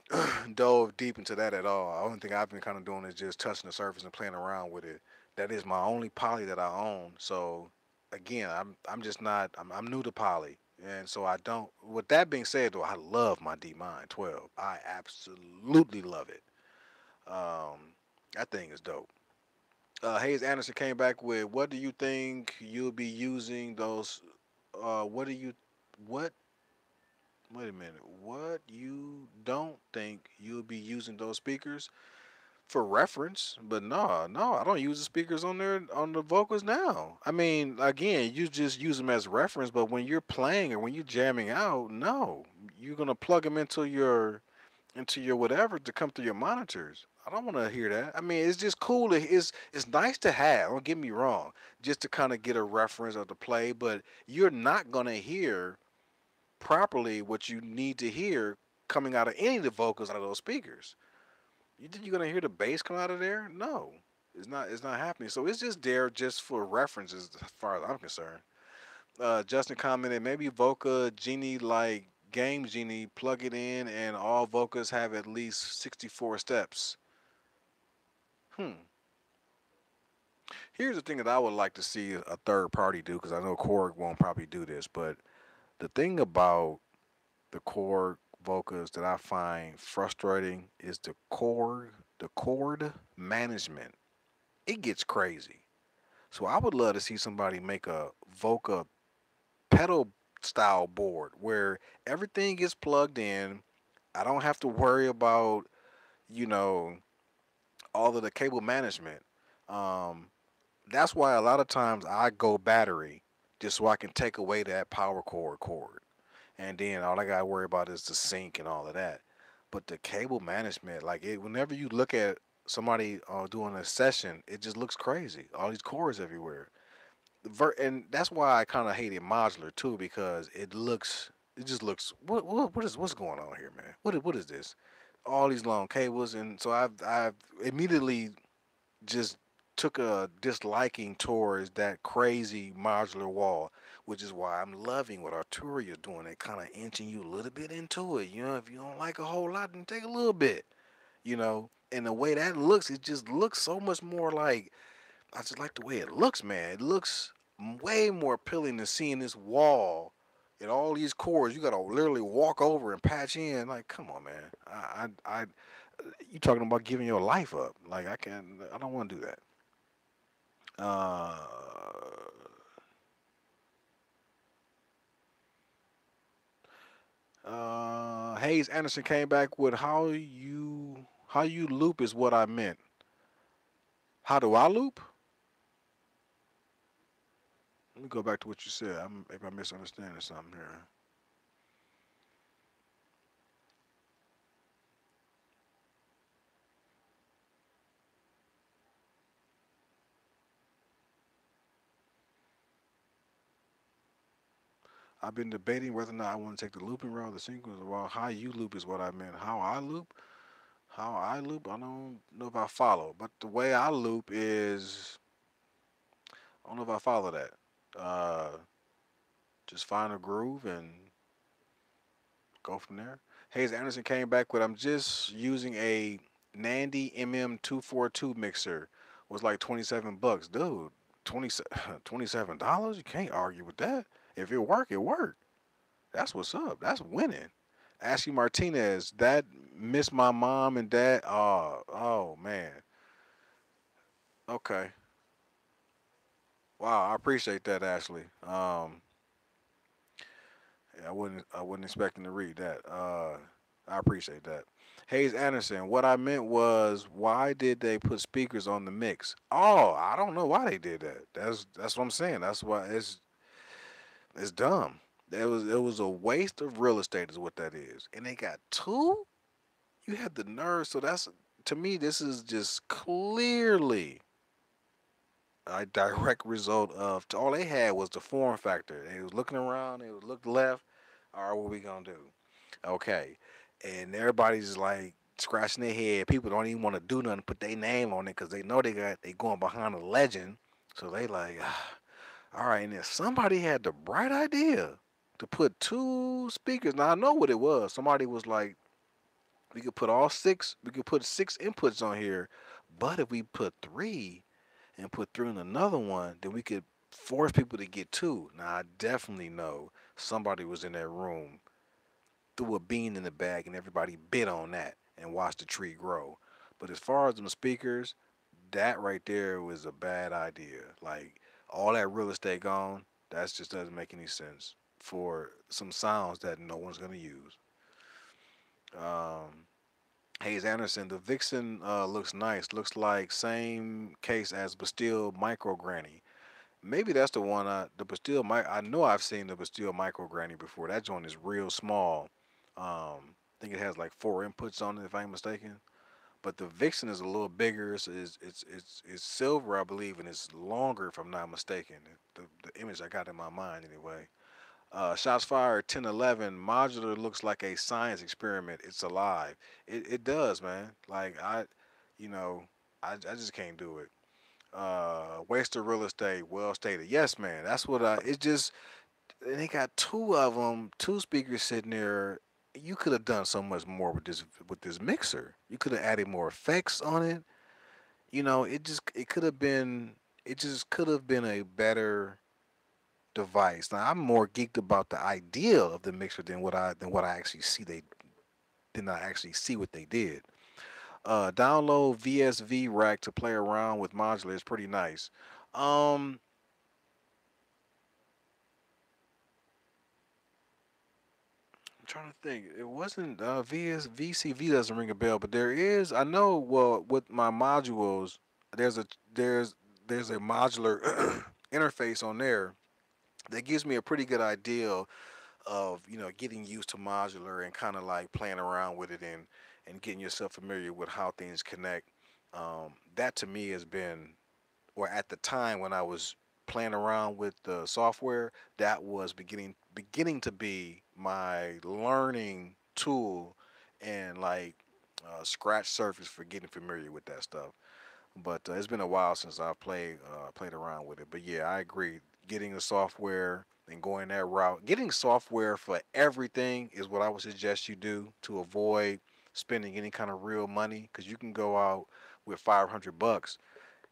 S1: dove deep into that at all. The only thing I've been kind of doing is just touching the surface and playing around with it. That is my only poly that I own. So again, I'm just not. I'm new to poly, and so I don't. With that being said, though, I love my DeepMind 12. I absolutely love it. That thing is dope. Hayes Anderson came back with, "What do you think you'll be using those? What do you what Wait a minute. What, you don't think you'll be using those speakers for reference? But no, no, I don't use the speakers on there on the vocals now. I mean, again, you just use them as reference. But when you're playing or when you're jamming out, no, you're gonna plug them into your whatever to come through your monitors. I don't want to hear that. I mean, it's just cool. It's nice to have. Don't get me wrong, just to kind of get a reference of the play. But you're not gonna hear properly what you need to hear coming out of any of the vocals out of those speakers. You think you're gonna hear the bass come out of there? No, it's not. It's not happening. So it's just there just for references, as far as I'm concerned. Justin commented, maybe Voca Genie like Game Genie, plug it in, and all Vocas have at least 64 steps. Hmm. Here's the thing that I would like to see a third party do, because I know Korg won't probably do this, but the thing about the chord vocals that I find frustrating is the chord management. It gets crazy. So I would love to see somebody make a voca pedal style board where everything gets plugged in. I don't have to worry about, you know, all of the cable management. Um, that's why a lot of times I go battery just so I can take away that power cord, and then all I gotta worry about is the sync and all of that. But the cable management, like it, whenever you look at somebody doing a session, it just looks crazy. All these cords everywhere, and that's why I kind of hated modular too, because it looks It just looks what's going on here, man? What is this? All these long cables, and so I've immediately just took a disliking towards that crazy modular wall, which is why I'm loving what Arturia is doing. They kind of inching you a little bit into it. You know, if you don't like a whole lot, then take a little bit. You know, and the way that looks, it just looks so much more like I just like the way it looks, man. It looks way more appealing than seeing this wall and all these cords. You gotta literally walk over and patch in. Like, come on, man. You talking about giving your life up? Like, I don't want to do that. Uh, Hayes Anderson came back with how you loop is what I meant. How do I loop? Let me go back to what you said. Maybe I'm misunderstanding something here. I've been debating whether or not I want to take the looping route or the sequence. Well, how you loop is what I meant. How I loop, I don't know if I follow. But the way I loop is, I don't know if I follow that. Uh, just find a groove and go from there. Hayes Anderson came back with, I'm just using a Nandy MM242 mixer. Was like 27 bucks, dude. 20, $27. You can't argue with that. If it work, it work. That's what's up. That's winning. Ashley Martinez, that miss my mom and dad. Oh man. Okay. Wow, I appreciate that, Ashley. Yeah, I wasn't expecting to read that. I appreciate that. Hayes Anderson, what I meant was, why did they put speakers on the mix? Oh, I don't know why they did that. That's what I'm saying. That's why it's dumb. It was a waste of real estate, is what that is. And they got two. You had the nerve. So that's, to me, this is just clearly a direct result of, all they had was the form factor. They was looking around. They was looked left. All right, what we gonna do? Okay, and everybody's like scratching their head. People don't even want to do nothing, put their name on it because they know they going behind a legend. So they like, all right. And then somebody had the bright idea to put two speakers. Now I know what it was. Somebody was like, we could put all six. We could put six inputs on here, but if we put three and put three in another one, then we could force people to get two. Now I definitely know somebody was in that room, threw a bean in the bag, and everybody bid on that and watched the tree grow. But as far as them speakers, that right there was a bad idea. Like, all that real estate gone, that just doesn't make any sense for some sounds that no one's gonna use. Um, Hayes Anderson, the Vixen looks nice. Looks like same case as Bastille Micro Granny. Maybe that's the one. The Bastille I know I've seen the Bastille Micro Granny before. That joint is real small. I think it has like four inputs on it, if I'm mistaken. But the Vixen is a little bigger. It's silver, I believe, and it's longer, if I'm not mistaken. The image I got in my mind, anyway. Shots fired 1011. Modular looks like a science experiment. It's alive. It does, man. Like, you know, I just can't do it. Waste of real estate, well stated. Yes, man. That's what I. It just, and they got two of them, two speakers sitting there. You could have done so much more with this mixer. You could have added more effects on it. You know, it could have been, it just could have been a better device. Now I'm more geeked about the idea of the mixer than what I actually see. They did not actually see what they did. Download VSV rack to play around with modular is pretty nice. Um, I'm trying to think. It wasn't VCV doesn't ring a bell, but there is. I know. Well, with my modules, there's a there's there's a modular interface on there that gives me a pretty good idea of, getting used to modular and kind of like playing around with it and getting yourself familiar with how things connect. That to me has been, or at the time when I was playing around with the software, that was beginning to be my learning tool and like scratch surface for getting familiar with that stuff. But it's been a while since I've played around with it. But yeah, I agree. Getting the software and going that route, getting software for everything is what I would suggest you do to avoid spending any kind of real money. Because you can go out with 500 bucks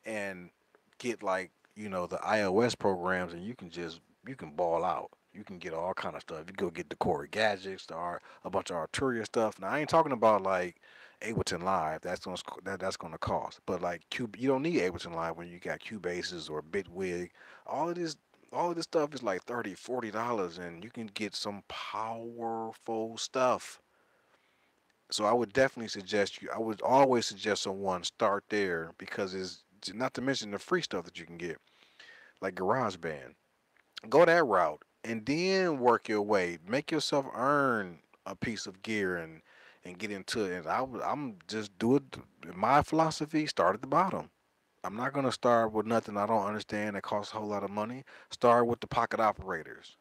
S1: and get like the iOS programs, and you can ball out. You can get all kind of stuff. You go get the Core gadgets, a bunch of Arturia stuff. Now I ain't talking about like Ableton Live. That's gonna cost. But like Cube, you don't need Ableton Live when you got Cubases or Bitwig. All of this. All of this stuff is like $30, $40, and you can get some powerful stuff. So I would definitely suggest you. I would always suggest someone start there because it's not to mention the free stuff that you can get, like GarageBand. Go that route and then work your way. Make yourself earn a piece of gear and get into it. And I'm just do it. My philosophy: start at the bottom. I'm not gonna start with nothing I don't understand that costs a whole lot of money. Start with the pocket operators,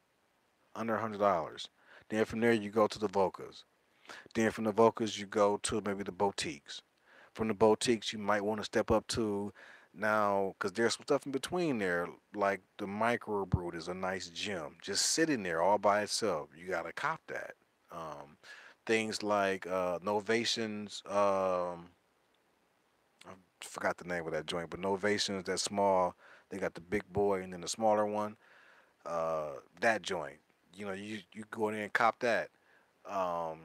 S1: under $100. Then from there you go to the Vocas. Then from the Vocas you go to maybe the boutiques. From the boutiques, you might want to step up to now, because there's some stuff in between there, like the micro brood is a nice gem, just sitting there all by itself. You gotta cop that. Um, Things like Novations, I forgot the name of that joint, but Novations, that small, they got the big boy and then the smaller one. That joint, you go in there and cop that. Um,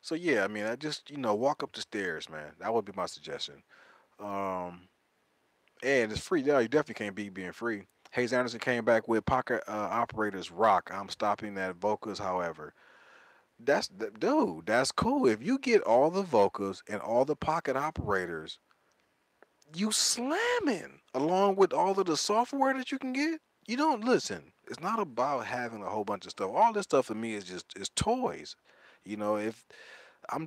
S1: so yeah, I mean, I just walk up the stairs, man. That would be my suggestion. Um, and it's free. Yeah, you definitely can't beat being free. Hayes Anderson came back with pocket operators rock. I'm stopping that vocals, however. Dude, that's cool. If you get all the vocals and all the pocket operators, you slamming along with all of the software that you can get. You don't listen. It's not about having a whole bunch of stuff. All this stuff for me is toys. If I'm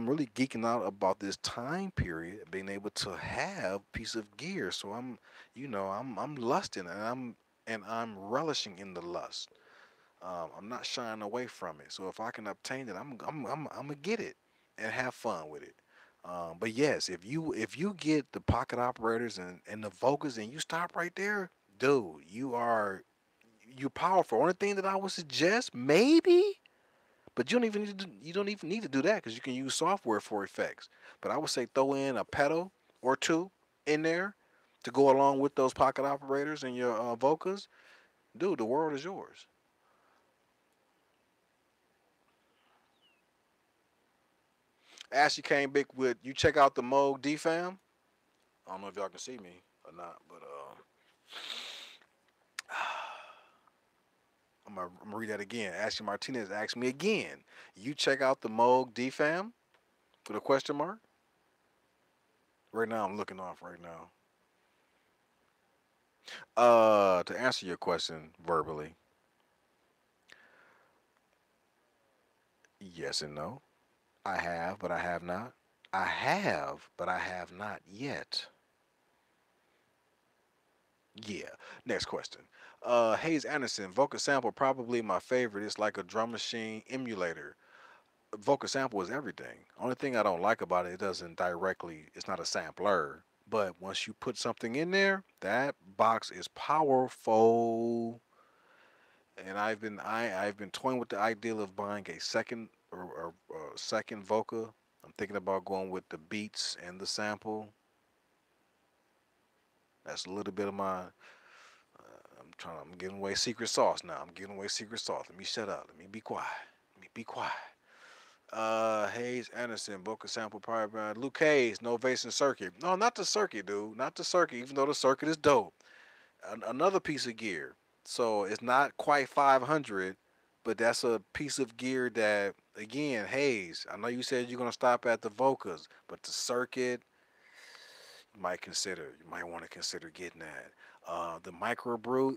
S1: really geeking out about this time period, being able to have piece of gear. So I'm lusting and I'm relishing in the lust. I'm not shying away from it. So if I can obtain it, I'm gonna get it and have fun with it. But yes, if you get the pocket operators and the Vocus and you stop right there, dude, you're powerful. Only thing that I would suggest, maybe, but you don't even need to do that because you can use software for effects. But I would say throw in a pedal or two in there to go along with those pocket operators and your Vocus. Dude, the world is yours. Ashley came big with you. Check out the Moog DFAM. I don't know if y'all can see me or not, but I'm gonna read that again. Ashley Martinez asked me again. You check out the Moog DFAM with a question mark. Right now, I'm looking off right now. To answer your question verbally, yes and no. I have, but I have not. I have, but I have not yet. Yeah. Next question. Hayes Anderson, Vocal Sample probably my favorite. It's like a drum machine emulator. Vocal Sample is everything. Only thing I don't like about it, it doesn't directly. It's not a sampler. But once you put something in there, that box is powerful. And I've been toying with the idea of buying a second or second Voca. I'm thinking about going with the beats and the sample. That's a little bit of my. I'm giving away secret sauce now. I'm giving away secret sauce. Let me shut up. Let me be quiet. Let me be quiet. Hayes Anderson, Boca Sample Powered by Luke Hayes, Novation Circuit. No, not the circuit, dude. Not the circuit, even though the circuit is dope. Another piece of gear. So it's not quite 500, but that's a piece of gear that, again, Hayes, I know you said you're going to stop at the Vocas, but the circuit, you might want to consider getting that. The microbrew,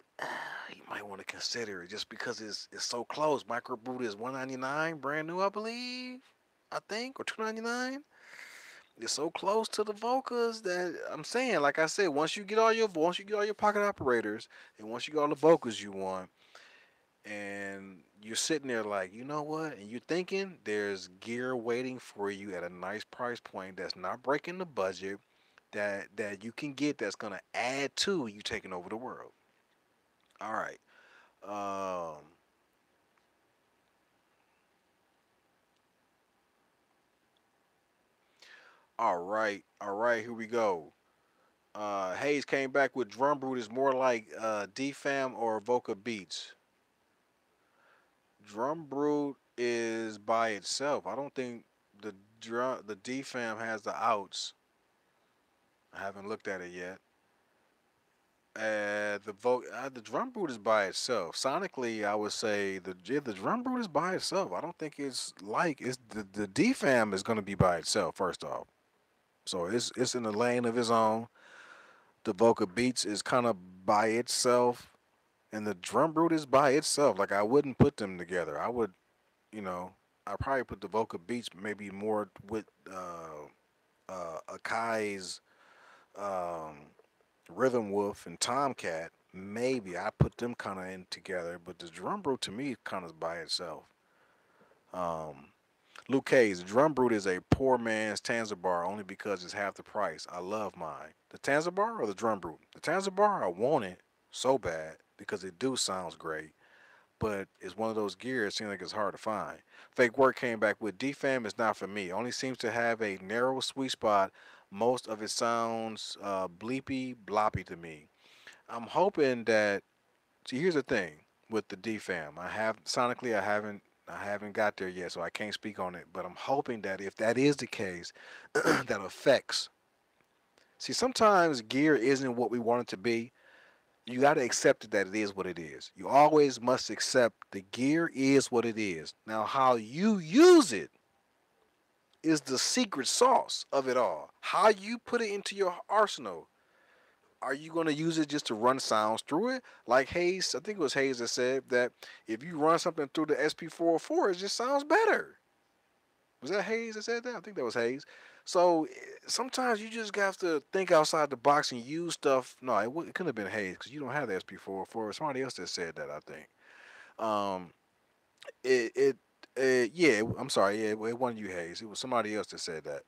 S1: you might want to consider it just because it's so close. Microbrew is 199, brand new, I believe, I think, or 299. it's so close to the vocals that I'm saying, like I said, once you get all your pocket operators, and once you get all the vocals you want, and you're sitting there like, you know what? And you're thinking there's gear waiting for you at a nice price point that's not breaking the budget, that you can get that's gonna add to you taking over the world. All right. Um. All right. All right. Here we go. Hayes came back with Drum Brute is more like DFAM or Voca Beats. Drum Brute is by itself. I don't think the DFAM has the outs. I haven't looked at it yet. The Drum Brute is by itself. Sonically, I would say the Drum Brute is by itself. I don't think it's the DFAM is going to be by itself. First off, so it's in the lane of its own. The Voca Beats is kind of by itself, and the Drum Brute is by itself. Like I wouldn't put them together. I would, you know, I probably put the Voca Beats maybe more with Akai's um, Rhythm Wolf and Tomcat. Maybe I put them kind of in together, but the Drum Brute to me kind of by itself. Um, Luke Hayes, the Drum Brute is a poor man's Tanzabar only because it's half the price. I love mine. The Tanzabar or the Drum Brute? The Tanzabar, I want it so bad because it do sounds great, but it's one of those gears. It seems like it's hard to find. Fake Work came back with DFAM is not for me. Only seems to have a narrow sweet spot. Most of it sounds bleepy, bloppy to me. I'm hoping that. See, here's the thing with the DFAM. I haven't got there yet, so I can't speak on it. But I'm hoping that if that is the case, that affects. See, sometimes gear isn't what we want it to be. You got to accept it that it is what it is. You always must accept the gear is what it is. Now, how you use it is the secret sauce of it all. How you put it into your arsenal. Are you going to use it just to run sounds through it? Like Hayes, I think it was Hayes that said that if you run something through the SP404, it just sounds better. Was that Hayes that said that? I think that was Hayes. So sometimes you just have to think outside the box and use stuff. No, it couldn't have been Hayes because you don't have the SP404. Somebody else that said that, I think. Um, it, it, yeah, I'm sorry. Yeah, it wasn't you, Hayes. It was somebody else that said that.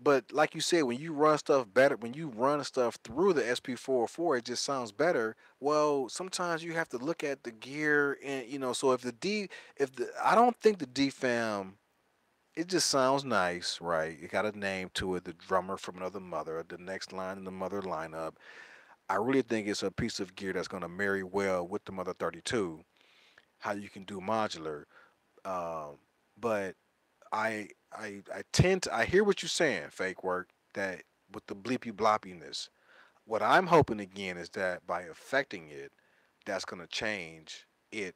S1: But like you said, when you run stuff better, when you run stuff through the SP404, it just sounds better. Well, sometimes you have to look at the gear, and so I don't think the DFAM, it just sounds nice, right? It got a name to it, the drummer from another mother, the next line in the mother lineup. I really think it's a piece of gear that's going to marry well with the Mother 32. How you can do modular, um, but I hear what you're saying, Fake Work, that with the bleepy bloppiness. What I'm hoping again is that by affecting it, that's going to change it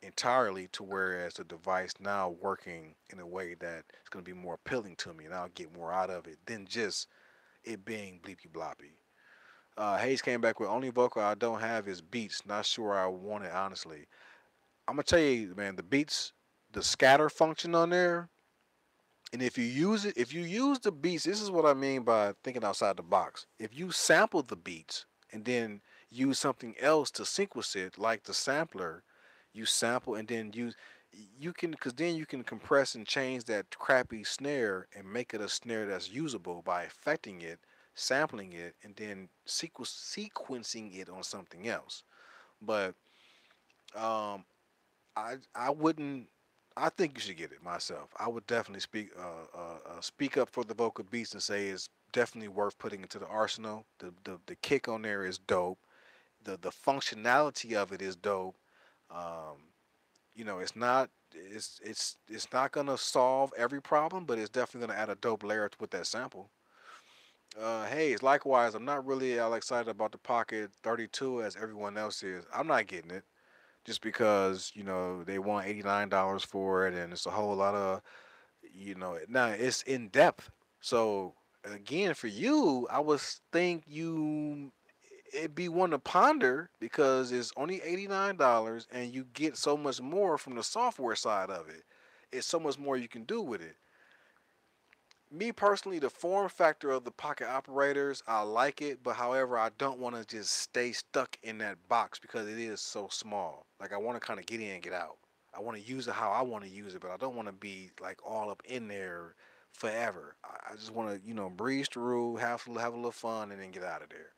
S1: entirely to whereas the device now working in a way that it's going to be more appealing to me and I'll get more out of it than just it being bleepy bloppy. Hayes came back with only vocal I don't have is beats. Not sure I want it honestly. I'm gonna tell you, man, the beats, the scatter function on there, and if you use the beats, this is what I mean by thinking outside the box. If you sample the beats and then use something else to sequence it, like the sampler, you sample and then you can, because then you can compress and change that crappy snare and make it a snare that's usable by affecting it, sampling it, and then sequencing it on something else. But um, I wouldn't. I think you should get it myself. I would definitely speak up for the vocal beats and say it's definitely worth putting into the arsenal. The kick on there is dope. The functionality of it is dope. Um, it's not gonna solve every problem, but it's definitely gonna add a dope layer with that sample. Hey, likewise, I'm not really all excited about the Pocket 32 as everyone else is. I'm not getting it just because they want $89 for it, and it's a whole lot of now it's in depth. So again, for you, I would think it'd be one to ponder because it's only $89 and you get so much more from the software side of it. It's so much more you can do with it. Me personally, the form factor of the pocket operators, I like it, but however, I don't want to just stay stuck in that box because it is so small. Like I want to kind of get in and get out. I want to use it how I want to use it, but I don't want to be like all up in there forever. I just want to, breeze through, have a little fun, and then get out of there.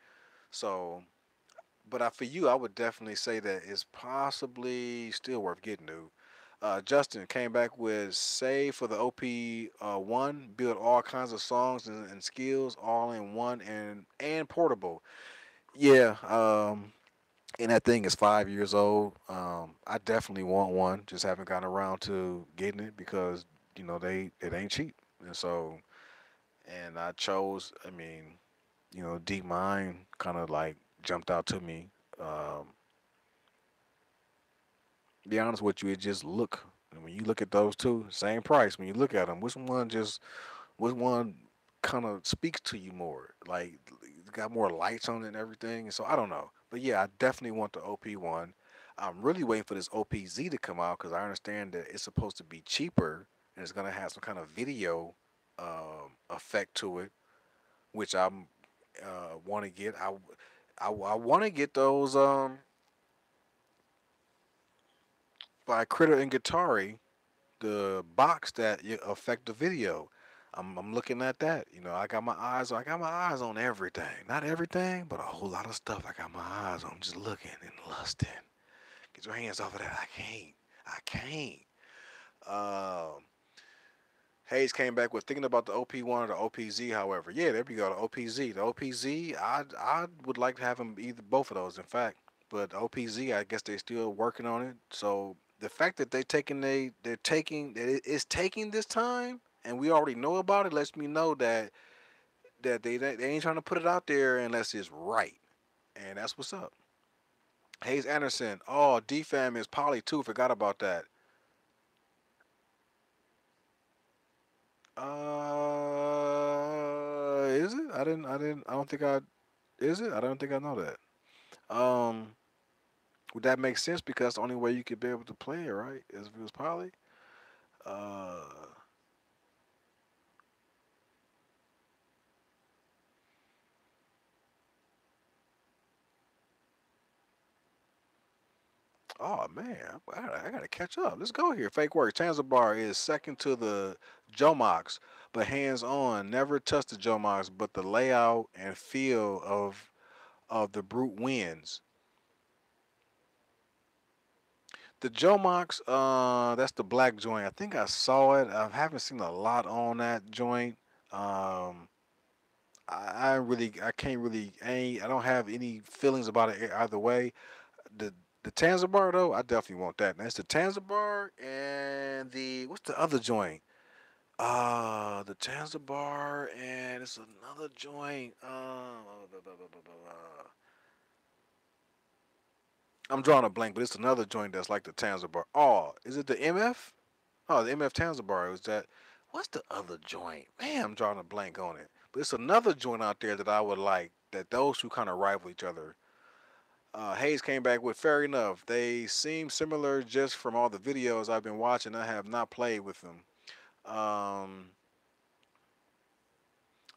S1: So, but for you, I would definitely say that it's possibly still worth getting, dude. Justin came back with save for the OP one, build all kinds of songs and skills all in one and portable. Yeah, and that thing is 5 years old. I definitely want one. Just haven't gotten around to getting it because it ain't cheap, and so and I chose. I mean, Deep Mind kind of like jumped out to me. Um, be honest with you, it just look. And when you look at those two, same price. When you look at them, which one kind of speaks to you more? Like, it's got more lights on it and everything. And so I don't know, but yeah, I definitely want the OP one. I'm really waiting for this OPZ to come out because I understand that it's supposed to be cheaper and it's gonna have some kind of video effect to it, which I'm want to get. I want to get those by Critter and Guitari, the box that affect the video. I'm looking at that. I got my eyes on everything. Not everything, but a whole lot of stuff. I got my eyes on. I'm just looking and lusting. Get your hands off of that. I can't. I can't. Um, Hayes came back with thinking about the OP1 or the OPZ. However, yeah, there we go. The OPZ. The OPZ. I would like to have them either both of those. In fact, but the OPZ. I guess they're still working on it. So the fact that they're taking that it's taking this time, and we already know about it, lets me know that they ain't trying to put it out there unless it's right, and that's what's up. Hayes Anderson. Oh, DFAM is Poly too. Forgot about that. Is it? I don't think I. Is it? I don't think I know that. Um, would that make sense? Because that's the only way you could be able to play it, right? Is if it was Poly. Uh, oh man, I gotta catch up. Let's go here. Fake work. Tanzabar is second to the Jomox, but hands on. Never touched the Jomox, but the layout and feel of the brute wins. The Jomox, that's the black joint. I think I saw it. I haven't seen a lot on that joint. Um, I can't really, I don't have any feelings about it either way. The the Tanzabar though, I definitely want that. That's the Tanzabar and what's the other joint? The Tanzabar and it's another joint. I'm drawing a blank, but it's another joint that's like the Tanzabar. Oh, is it the MF? Oh, the MF Tanzabar. Was that? What's the other joint? Man, I'm drawing a blank on it. But it's another joint out there that I would like. That those two kind of rival each other. Hayes came back with fair enough. They seem similar just from all the videos I've been watching. I have not played with them. Um,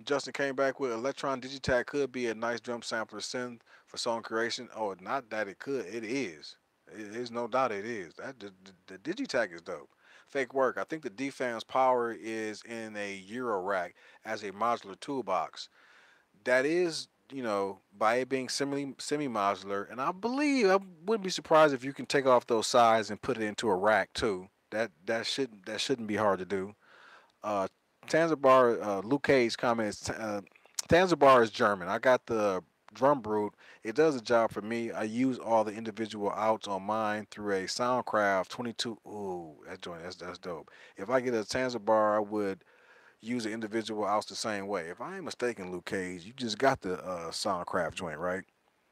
S1: Justin came back with Electron Digitag could be a nice drum sampler synth for song creation. Oh, not that it could. It is. It is no doubt it is. The Digitag is dope. Fake work. I think the DFAM's power is in a Euro rack as a modular toolbox. That is, by it being semi modular, and I believe I wouldn't be surprised if you can take off those sides and put it into a rack too. That shouldn't be hard to do. Uh, Tanzabar, Luke Cage comments, Tanzabar is German. I got the drum brute. It does the job for me. I use all the individual outs on mine through a Soundcraft 22. Ooh, that joint, that's dope. If I get a Tanzabar, I would use the individual outs the same way. If I ain't mistaken, Luke Cage, you just got the Soundcraft joint, right?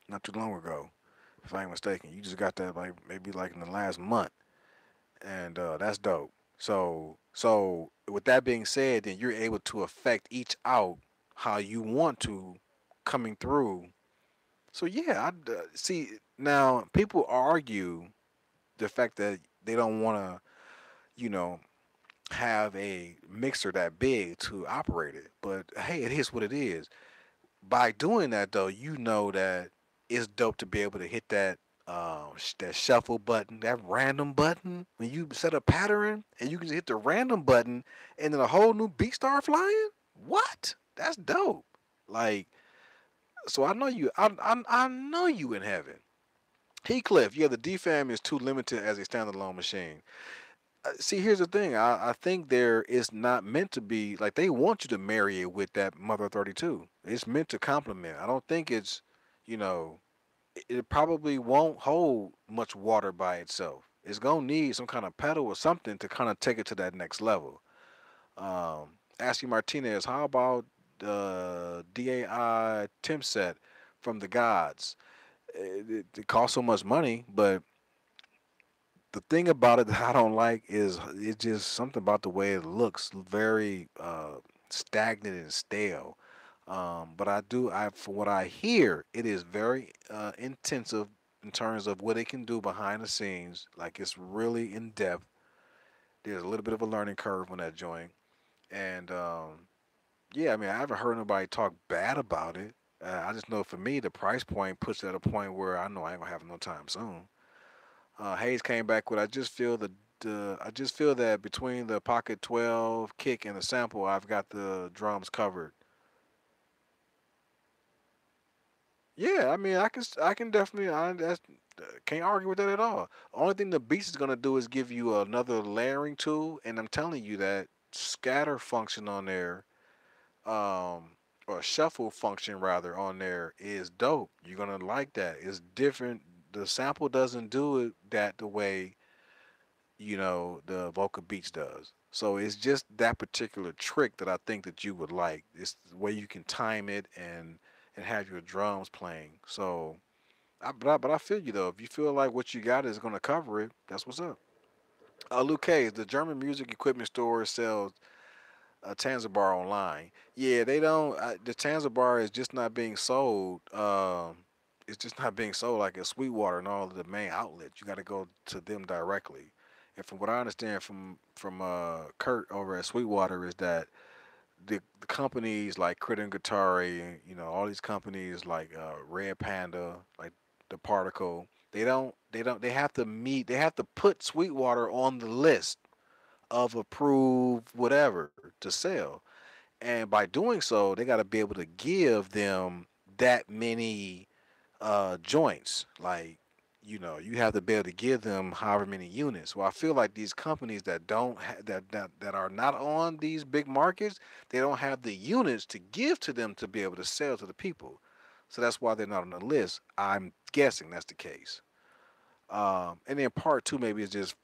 S1: Not too long ago. If I ain't mistaken, you just got that like maybe like in the last month, and that's dope. So with that being said, then you're able to affect each out how you want to coming through. So yeah, I see now people argue the fact that they don't want to, you know, have a mixer that big to operate it. But hey, it is what it is. By doing that though, you know that it's dope to be able to hit that shuffle button, that random button when you set a pattern, and you can just hit the random button, and then a whole new beat start flying. What? That's dope. Like, so I know you. I know you in heaven. Heathcliff, yeah, the DFAM is too limited as a standalone machine. See, here's the thing. I think there is not meant to be like they want you to marry it with that Mother 32. It's meant to complement. I don't think it's, you know, it probably won't hold much water by itself. It's gonna need some kind of pedal or something to kind of take it to that next level. Asking Martinez, how about the DAI Tim set from the gods? It costs so much money, but the thing about it that I don't like is it's just something about the way it looks, very stagnant and stale. But from what I hear, it is very intensive in terms of what it can do behind the scenes. Like it's really in depth. There's a little bit of a learning curve on that joint, and yeah, I mean, I haven't heard nobody talk bad about it. I just know for me, the price point puts it at a point where I know I ain't gonna have no time soon. Hayes came back with, I just feel that between the Pocket 12 kick and the sample, I've got the drums covered. Yeah, I mean, I can definitely, can't argue with that at all. Only thing the Beast is gonna do is give you another layering tool, and I'm telling you that scatter function on there, um, or shuffle function rather on there is dope. You're gonna like that. It's different. The sample doesn't do it that the way the vocal beats does. So it's just that particular trick that I think that you would like. It's the way you can time it and have your drums playing. So, but I feel you though. If you feel like what you got is gonna cover it, that's what's up. Luke Cage, the German music equipment store sells a Tanzabar online. Yeah, they don't. The Tanzabar is just not being sold. It's just not being sold like at Sweetwater and all of the main outlets. You got to go to them directly. And from what I understand from Kurt over at Sweetwater is that the companies like Crit and Guitari, and all these companies like Red Panda, like the Particle, they have to meet. They have to put Sweetwater on the list of approved whatever to sell. And by doing so, they got to be able to give them that many joints. Like, you have to be able to give them however many units. Well, I feel like these companies that don't that are not on these big markets, they don't have the units to give to them to be able to sell to the people. So that's why they're not on the list. I'm guessing that's the case. And then part two maybe is just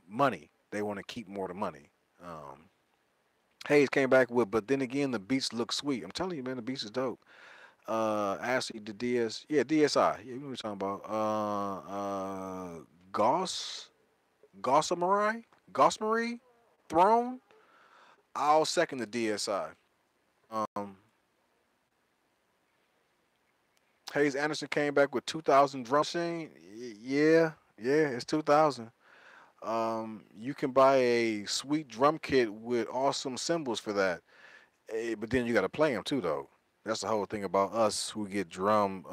S1: money. They want to keep more of the money. Hayes came back with, but then again, the beats look sweet. I'm telling you, man, the beats is dope. Actually, the DS, yeah, DSI, yeah, we were talking about. Goss, Gossamerai, Gossamery, Throne. I'll second the DSI. Um, Hayes Anderson came back with 2,000 drum machine. Yeah, yeah, it's 2,000. You can buy a sweet drum kit with awesome cymbals for that. But then you got to play them too, though. That's the whole thing about us who get drum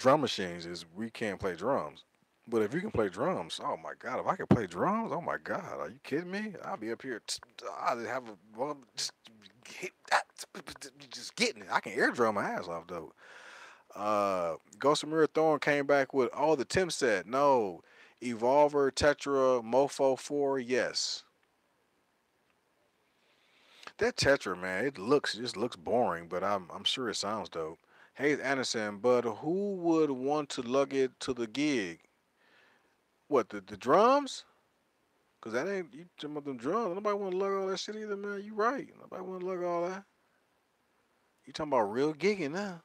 S1: machines is we can't play drums. But if you can play drums, oh my god! If I can play drums, oh my god, are you kidding me? I'll be up here. I'll have a well, just getting it. I can air drum my ass off though. Ghost of Mirror Thorn came back with all the Tim said no. Evolver, Tetra, Mofo 4, yes. That Tetra, man, just looks boring, but I'm sure it sounds dope. Hey Anderson, but who would want to lug it to the gig? What the drums? Cause that ain't you talking about them drums. Nobody want to lug all that shit either, man. You right. Nobody want to lug all that. You talking about real gigging now?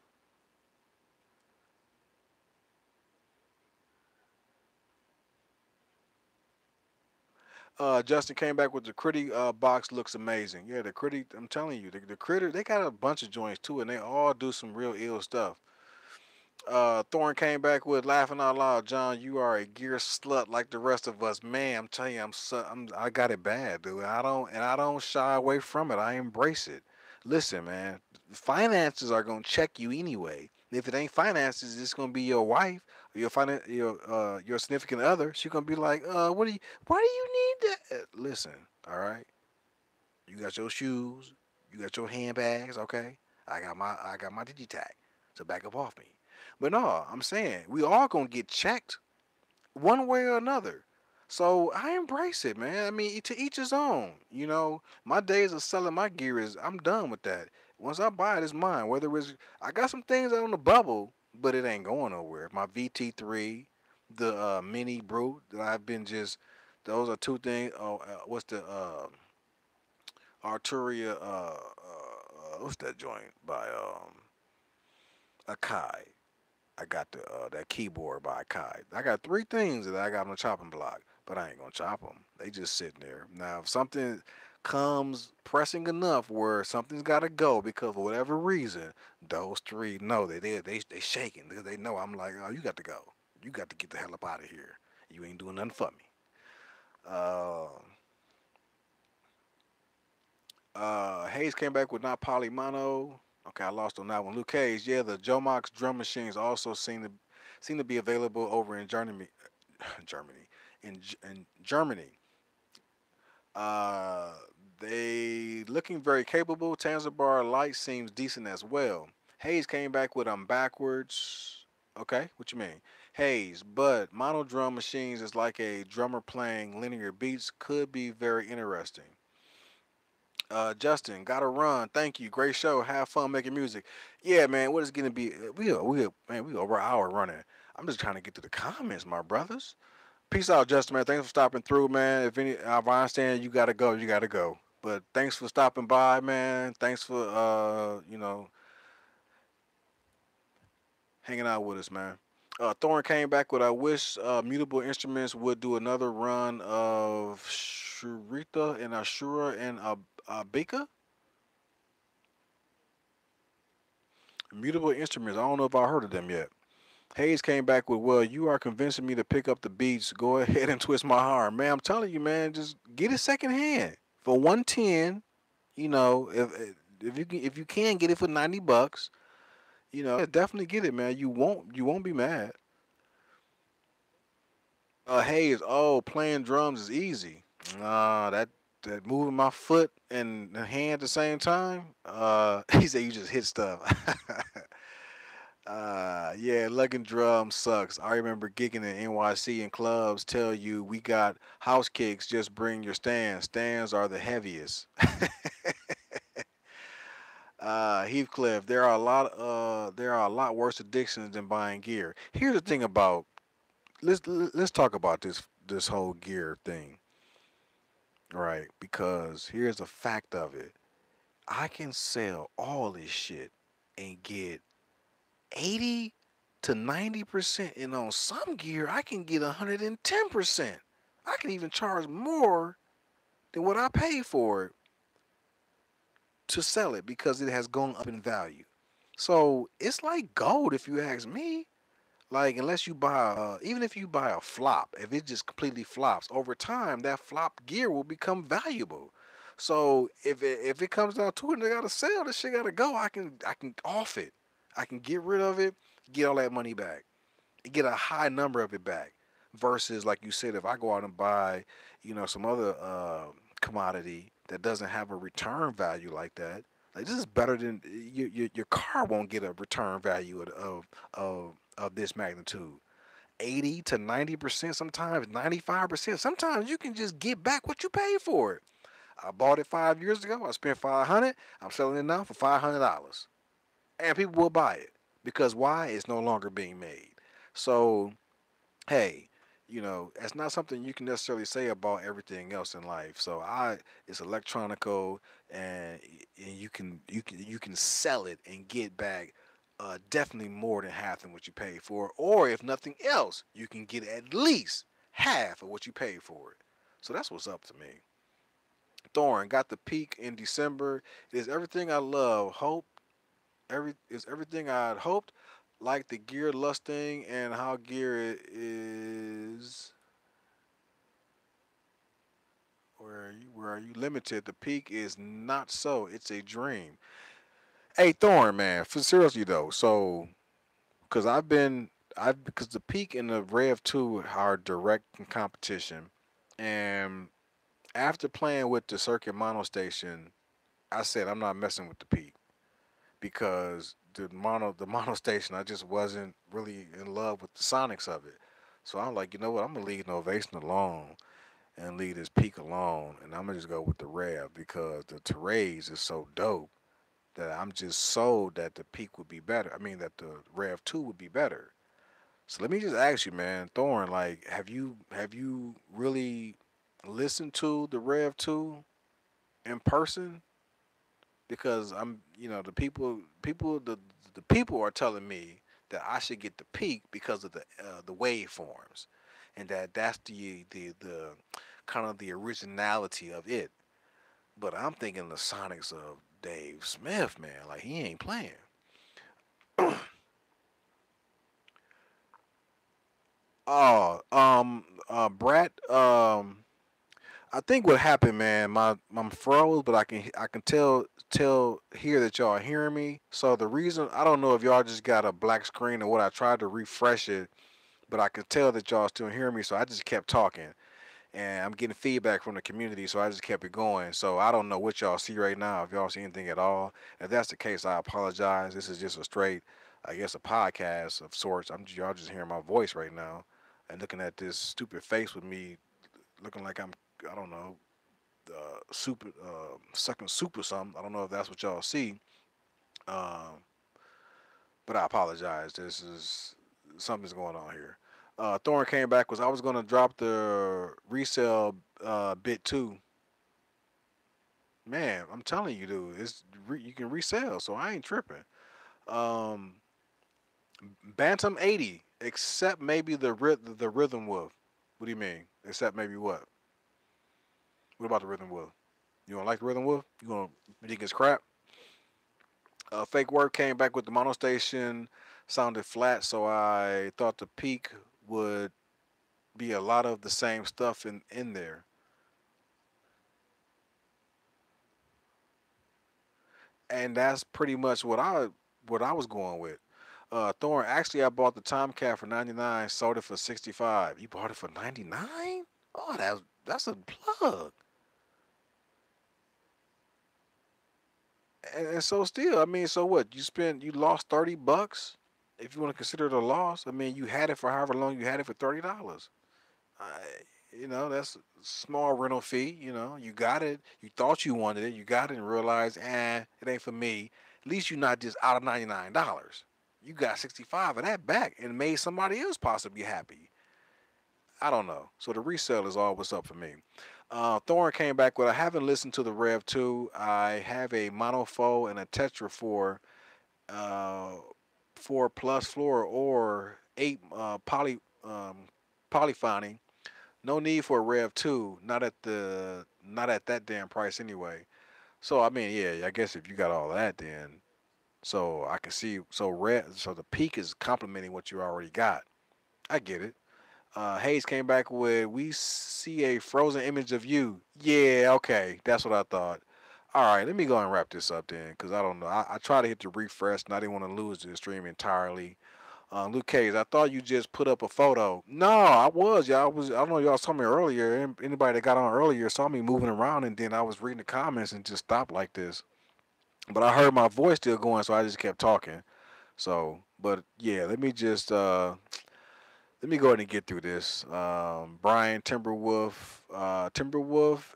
S1: Justin came back with the Critty box. Looks amazing. Yeah, the Critty. I'm telling you, the Critter. They got a bunch of joints too, and they all do some real ill stuff. Thorne came back with laughing out loud. John, you are a gear slut like the rest of us, man. I'm telling you, I got it bad, dude. I don't shy away from it. I embrace it. Listen, man, finances are gonna check you anyway. If it ain't finances, it's gonna be your wife or your significant other. She's gonna be like, what do you? Why do you need that? Listen, all right. You got your shoes. You got your handbags. Okay. I got my digitag to back up off me. But no, I'm saying we all gonna get checked one way or another. So I embrace it, man. I mean, to each his own. You know, my days of selling my gear is I'm done with that. Once I buy it, it's mine. Whether it's I got some things on the bubble, but it ain't going nowhere. My VT3, the Mini Brute that I've been just. Those are two things. Oh, what's the Arturia? What's that joint by Akai? I got the that keyboard by Kai. I got three things that I got on the chopping block, but I ain't gonna chop them. They just sitting there. Now, if something comes pressing enough where something's got to go because for whatever reason, those three know they shaking because they know I'm like, oh, you got to go. You got to get the hell up out of here. You ain't doing nothing for me. Uh, Hayes came back with not poly mono. Okay, I lost on that one. Luke Hayes, yeah, the Jomox drum machines also seem to be available over in Germany. Germany, in Germany. Uh, they looking very capable. Tanzer Light seems decent as well. Hayes came back with backwards. Okay, what you mean? Hayes, but mono drum machines is like a drummer playing linear beats could be very interesting. Justin, gotta run. Thank you. Great show. Have fun making music. Yeah, man. What is gonna be? We over an hour running. I'm just trying to get to the comments, my brothers. Peace out, Justin, man. Thanks for stopping through, man. If I understand you gotta go, you gotta go. But thanks for stopping by, man. Thanks for hanging out with us, man. Thorne came back with I wish Mutable Instruments would do another run of Sharita and Ashura and Abika. Mutable Instruments. I don't know if I heard of them yet. Hayes came back with, well, you are convincing me to pick up the beats. Go ahead and twist my arm. Man, I'm telling you, man, just get it secondhand. For 110, you know, if you can get it for $90, definitely get it, man. You won't be mad. Hayes, oh, playing drums is easy. That moving my foot and the hand at the same time. He said you just hit stuff. Yeah, lugging drums sucks. I remember gigging in NYC in clubs. Tell you we got house kicks. Just bring your stands. Stands are the heaviest. Heathcliff, there are a lot worse addictions than buying gear. Here's the thing about let's talk about this whole gear thing, right? Because here's the fact of it. I can sell all this shit and get 80 to 90%, and on some gear I can get 110%. I can even charge more than what I paid for it to sell it because it has gone up in value. So it's like gold if you ask me. Like unless you buy, even if you buy a flop, if it just completely flops over time, that flop gear will become valuable. So if it comes down to it, and they gotta sell this shit, gotta go. I can off it. I can get rid of it, get all that money back, get a high number of it back. Versus like you said, if I go out and buy, some other commodity that doesn't have a return value like that, like this is better than your car won't get a return value of this magnitude. 80 to 90%, sometimes 95%. Sometimes you can just get back what you paid for it. I bought it 5 years ago. I spent 500. I'm selling it now for $500, and people will buy it because why? It's no longer being made. So hey, that's not something you can necessarily say about everything else in life. So it's electronical, and you can sell it and get back definitely more than half than what you paid for, it. Or if nothing else, you can get at least half of what you paid for it. So that's what's up to me. Thorn got the peak in December. It is everything I love. Hope every is everything I'd hoped. like the gear lusting and how gear is where are you limited. The peak is not so. It's a dream. Hey Thorn, man, for seriously though. So, cause I've because the peak and the Rev 2 are direct in competition, and after playing with the circuit mono station, I said I'm not messing with the peak because the mono station I just wasn't really in love with the sonics of it. So I'm like, you know what? I'm gonna leave Novation alone and leave this peak alone, and I'm gonna just go with the Rev because the Terrays is so dope that I'm just sold that the peak would be better. I mean that the Rev 2 would be better. So let me just ask you, man, Thorn, like, have you really listened to the Rev 2 in person? Because the people are telling me that I should get the peak because of the waveforms, and that's the kind of the originality of it. But I'm thinking the sonics of Dave Smith, man, like he ain't playing. Oh, Brett, I think what happened, man, I'm froze, but I can tell here that y'all are hearing me. So the reason I don't know if y'all just got a black screen or what. I tried to refresh it, but I could tell that y'all still hearing me. So I just kept talking, and I'm getting feedback from the community. So I just kept it going. So I don't know what y'all see right now. If y'all see anything at all, if that's the case, I apologize. This is just a straight, I guess, a podcast of sorts. Y'all just hearing my voice right now, and looking at this stupid face with me looking like I don't know super sucking soup or something. I don't know if that's what y'all see, um, but I apologize. This is something's going on here. Thorn came back was I was gonna drop the resale bit too. Man, I'm telling you, dude, you can resell, so I ain't tripping. Um, Bantam 80, except maybe the Rhythm Wolf. What do you mean? Except maybe what? What about the Rhythm Wolf? You don't like the Rhythm Wolf? You think it's crap? Fake Word came back with the mono station, sounded flat, so I thought the peak would be a lot of the same stuff in there. And that's pretty much what I was going with. Thorn, actually I bought the Tomcat for 99, sold it for 65. You bought it for 99? Oh, that's a plug. And so still, I mean, so what? You lost $30 if you want to consider it a loss. I mean, you had it for however long you had it for $30. I, that's a small rental fee. You got it. You thought you wanted it. You got it and realized, it ain't for me. At least you're not just out of $99. You got 65 of that back and made somebody else possibly happy. I don't know. So the resale is all what's up for me. Thorn came back with I haven't listened to the Rev 2. I have a Mono 4 and a Tetra 4, uh, 4 plus floor or 8 polyphony. No need for a Rev 2, not at that damn price anyway. So I mean, yeah, I guess if you got all that, then so I can see so the peak is complementing what you already got. I get it. Hayes came back with we see a frozen image of you. Yeah, okay, that's what I thought. All right, let me go and wrap this up then, because I don't know. I tried to hit the refresh, and I didn't want to lose the stream entirely. Luke Cage, I thought you just put up a photo. No, I was. Yeah, I was. I don't know. Y'all saw me earlier. Anybody that got on earlier saw me moving around, and then I was reading the comments and just stopped like this. But I heard my voice still going, so I just kept talking. So, but yeah, let me go ahead and get through this. Brian Timberwolf,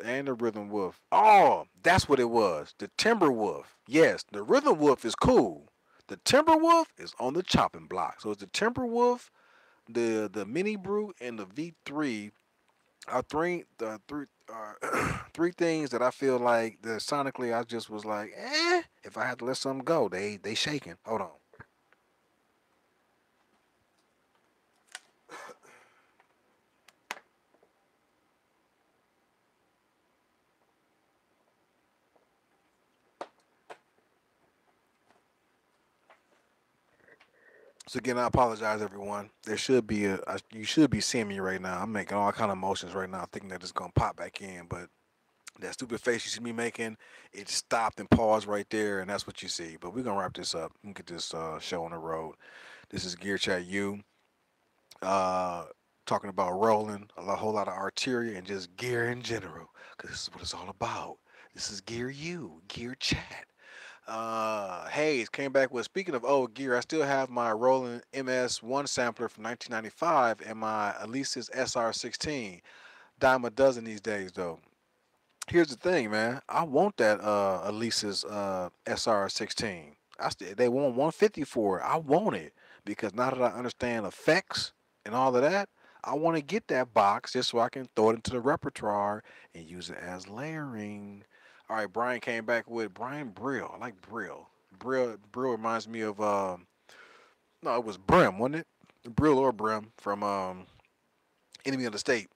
S1: and the Rhythm Wolf. Oh, that's what it was. The Timberwolf. Yes, the Rhythm Wolf is cool. The Timberwolf is on the chopping block. So it's the Timberwolf, the Mini Brute, and the V3 are three things that I feel like that sonically I just was like, if I had to let something go, they shaking. Hold on. So again, I apologize, everyone. There should be you should be seeing me right now. I'm making all kind of motions right now, thinking that it's gonna pop back in, but that stupid face you see me making, it stopped and paused right there, and that's what you see. But we're gonna wrap this up and get this show on the road. This is Gear Chat U, uh, talking about Roland, whole lot of Arturia, and just gear in general, because this is what it's all about. This is Gear U, Gear Chat. Hayes came back with, speaking of old gear, I still have my Roland MS1 sampler from 1995 and my Alesis SR16. Dime a dozen these days, though. Here's the thing, man. I want that Alesis SR16. They want 150 for it. I want it because now that I understand effects and all of that, I want to get that box just so I can throw it into the repertoire and use it as layering. All right, Brian came back with Brian Brill. I like Brill. Brill reminds me of no, it was Brim, wasn't it? Brill or Brim from Enemy of the State,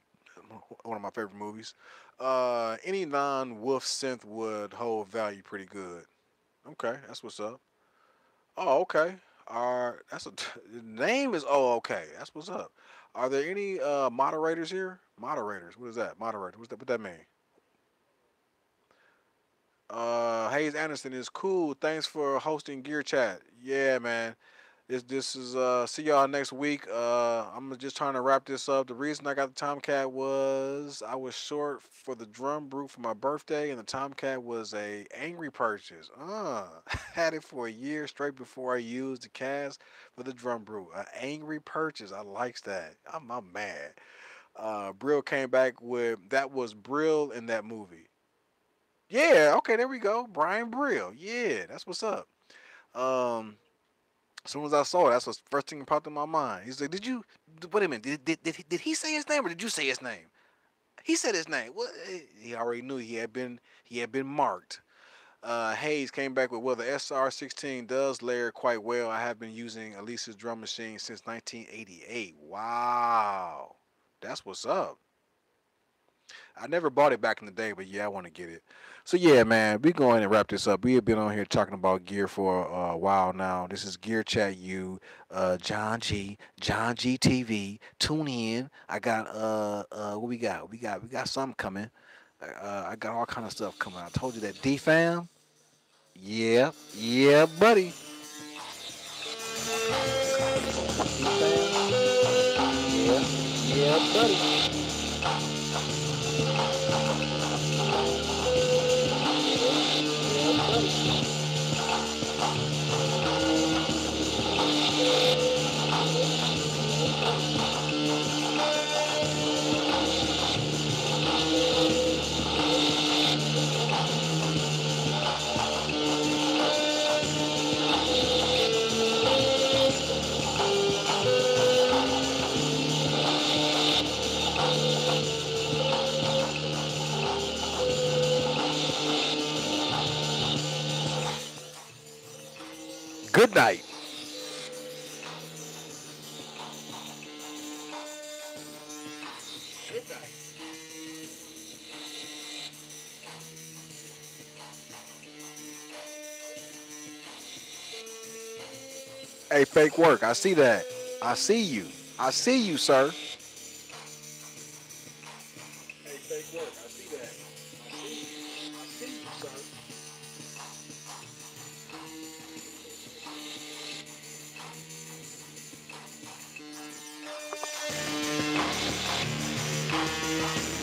S1: one of my favorite movies. Any non-wolf synth would hold value pretty good. Okay, that's what's up. Oh, okay. That's a the name is oh okay. That's what's up. Are there any moderators here? Moderators. What is that? Moderator. What that mean? Hayes Anderson is cool. Thanks for hosting Gear Chat. Yeah, man. This is see y'all next week. I'm just trying to wrap this up. The reason I got the Tomcat was I was short for the drum brew for my birthday, and the Tomcat was a angry purchase. Had it for a year straight before I used the cast for the drum brew. An angry purchase. I likes that. I'm mad. Brill came back with that was Brill in that movie. Yeah, okay, there we go. Brian Brill. Yeah, that's what's up. Um, as soon as I saw it, that's the first thing that popped in my mind. He's like, "Did you wait a minute? Did he say his name or did you say his name?" He said his name. What? He already knew he had been marked. Hayes came back with, well, the SR16 does layer quite well. I have been using Elisa's drum machine since 1988. Wow, that's what's up. I never bought it back in the day, but yeah, I want to get it. So yeah, man, we go ahead and wrap this up. We have been on here talking about gear for a while now. This is Gear Chat U, John G TV. Tune in. I got what we got? We got something coming. I got all kind of stuff coming. I told you that D fam. Yeah, yeah, buddy. Yeah, yeah, buddy. Good night. Hey, fake work. I see that. I see you. I see you, sir. Hey, fake work. I see that. I see you, sir.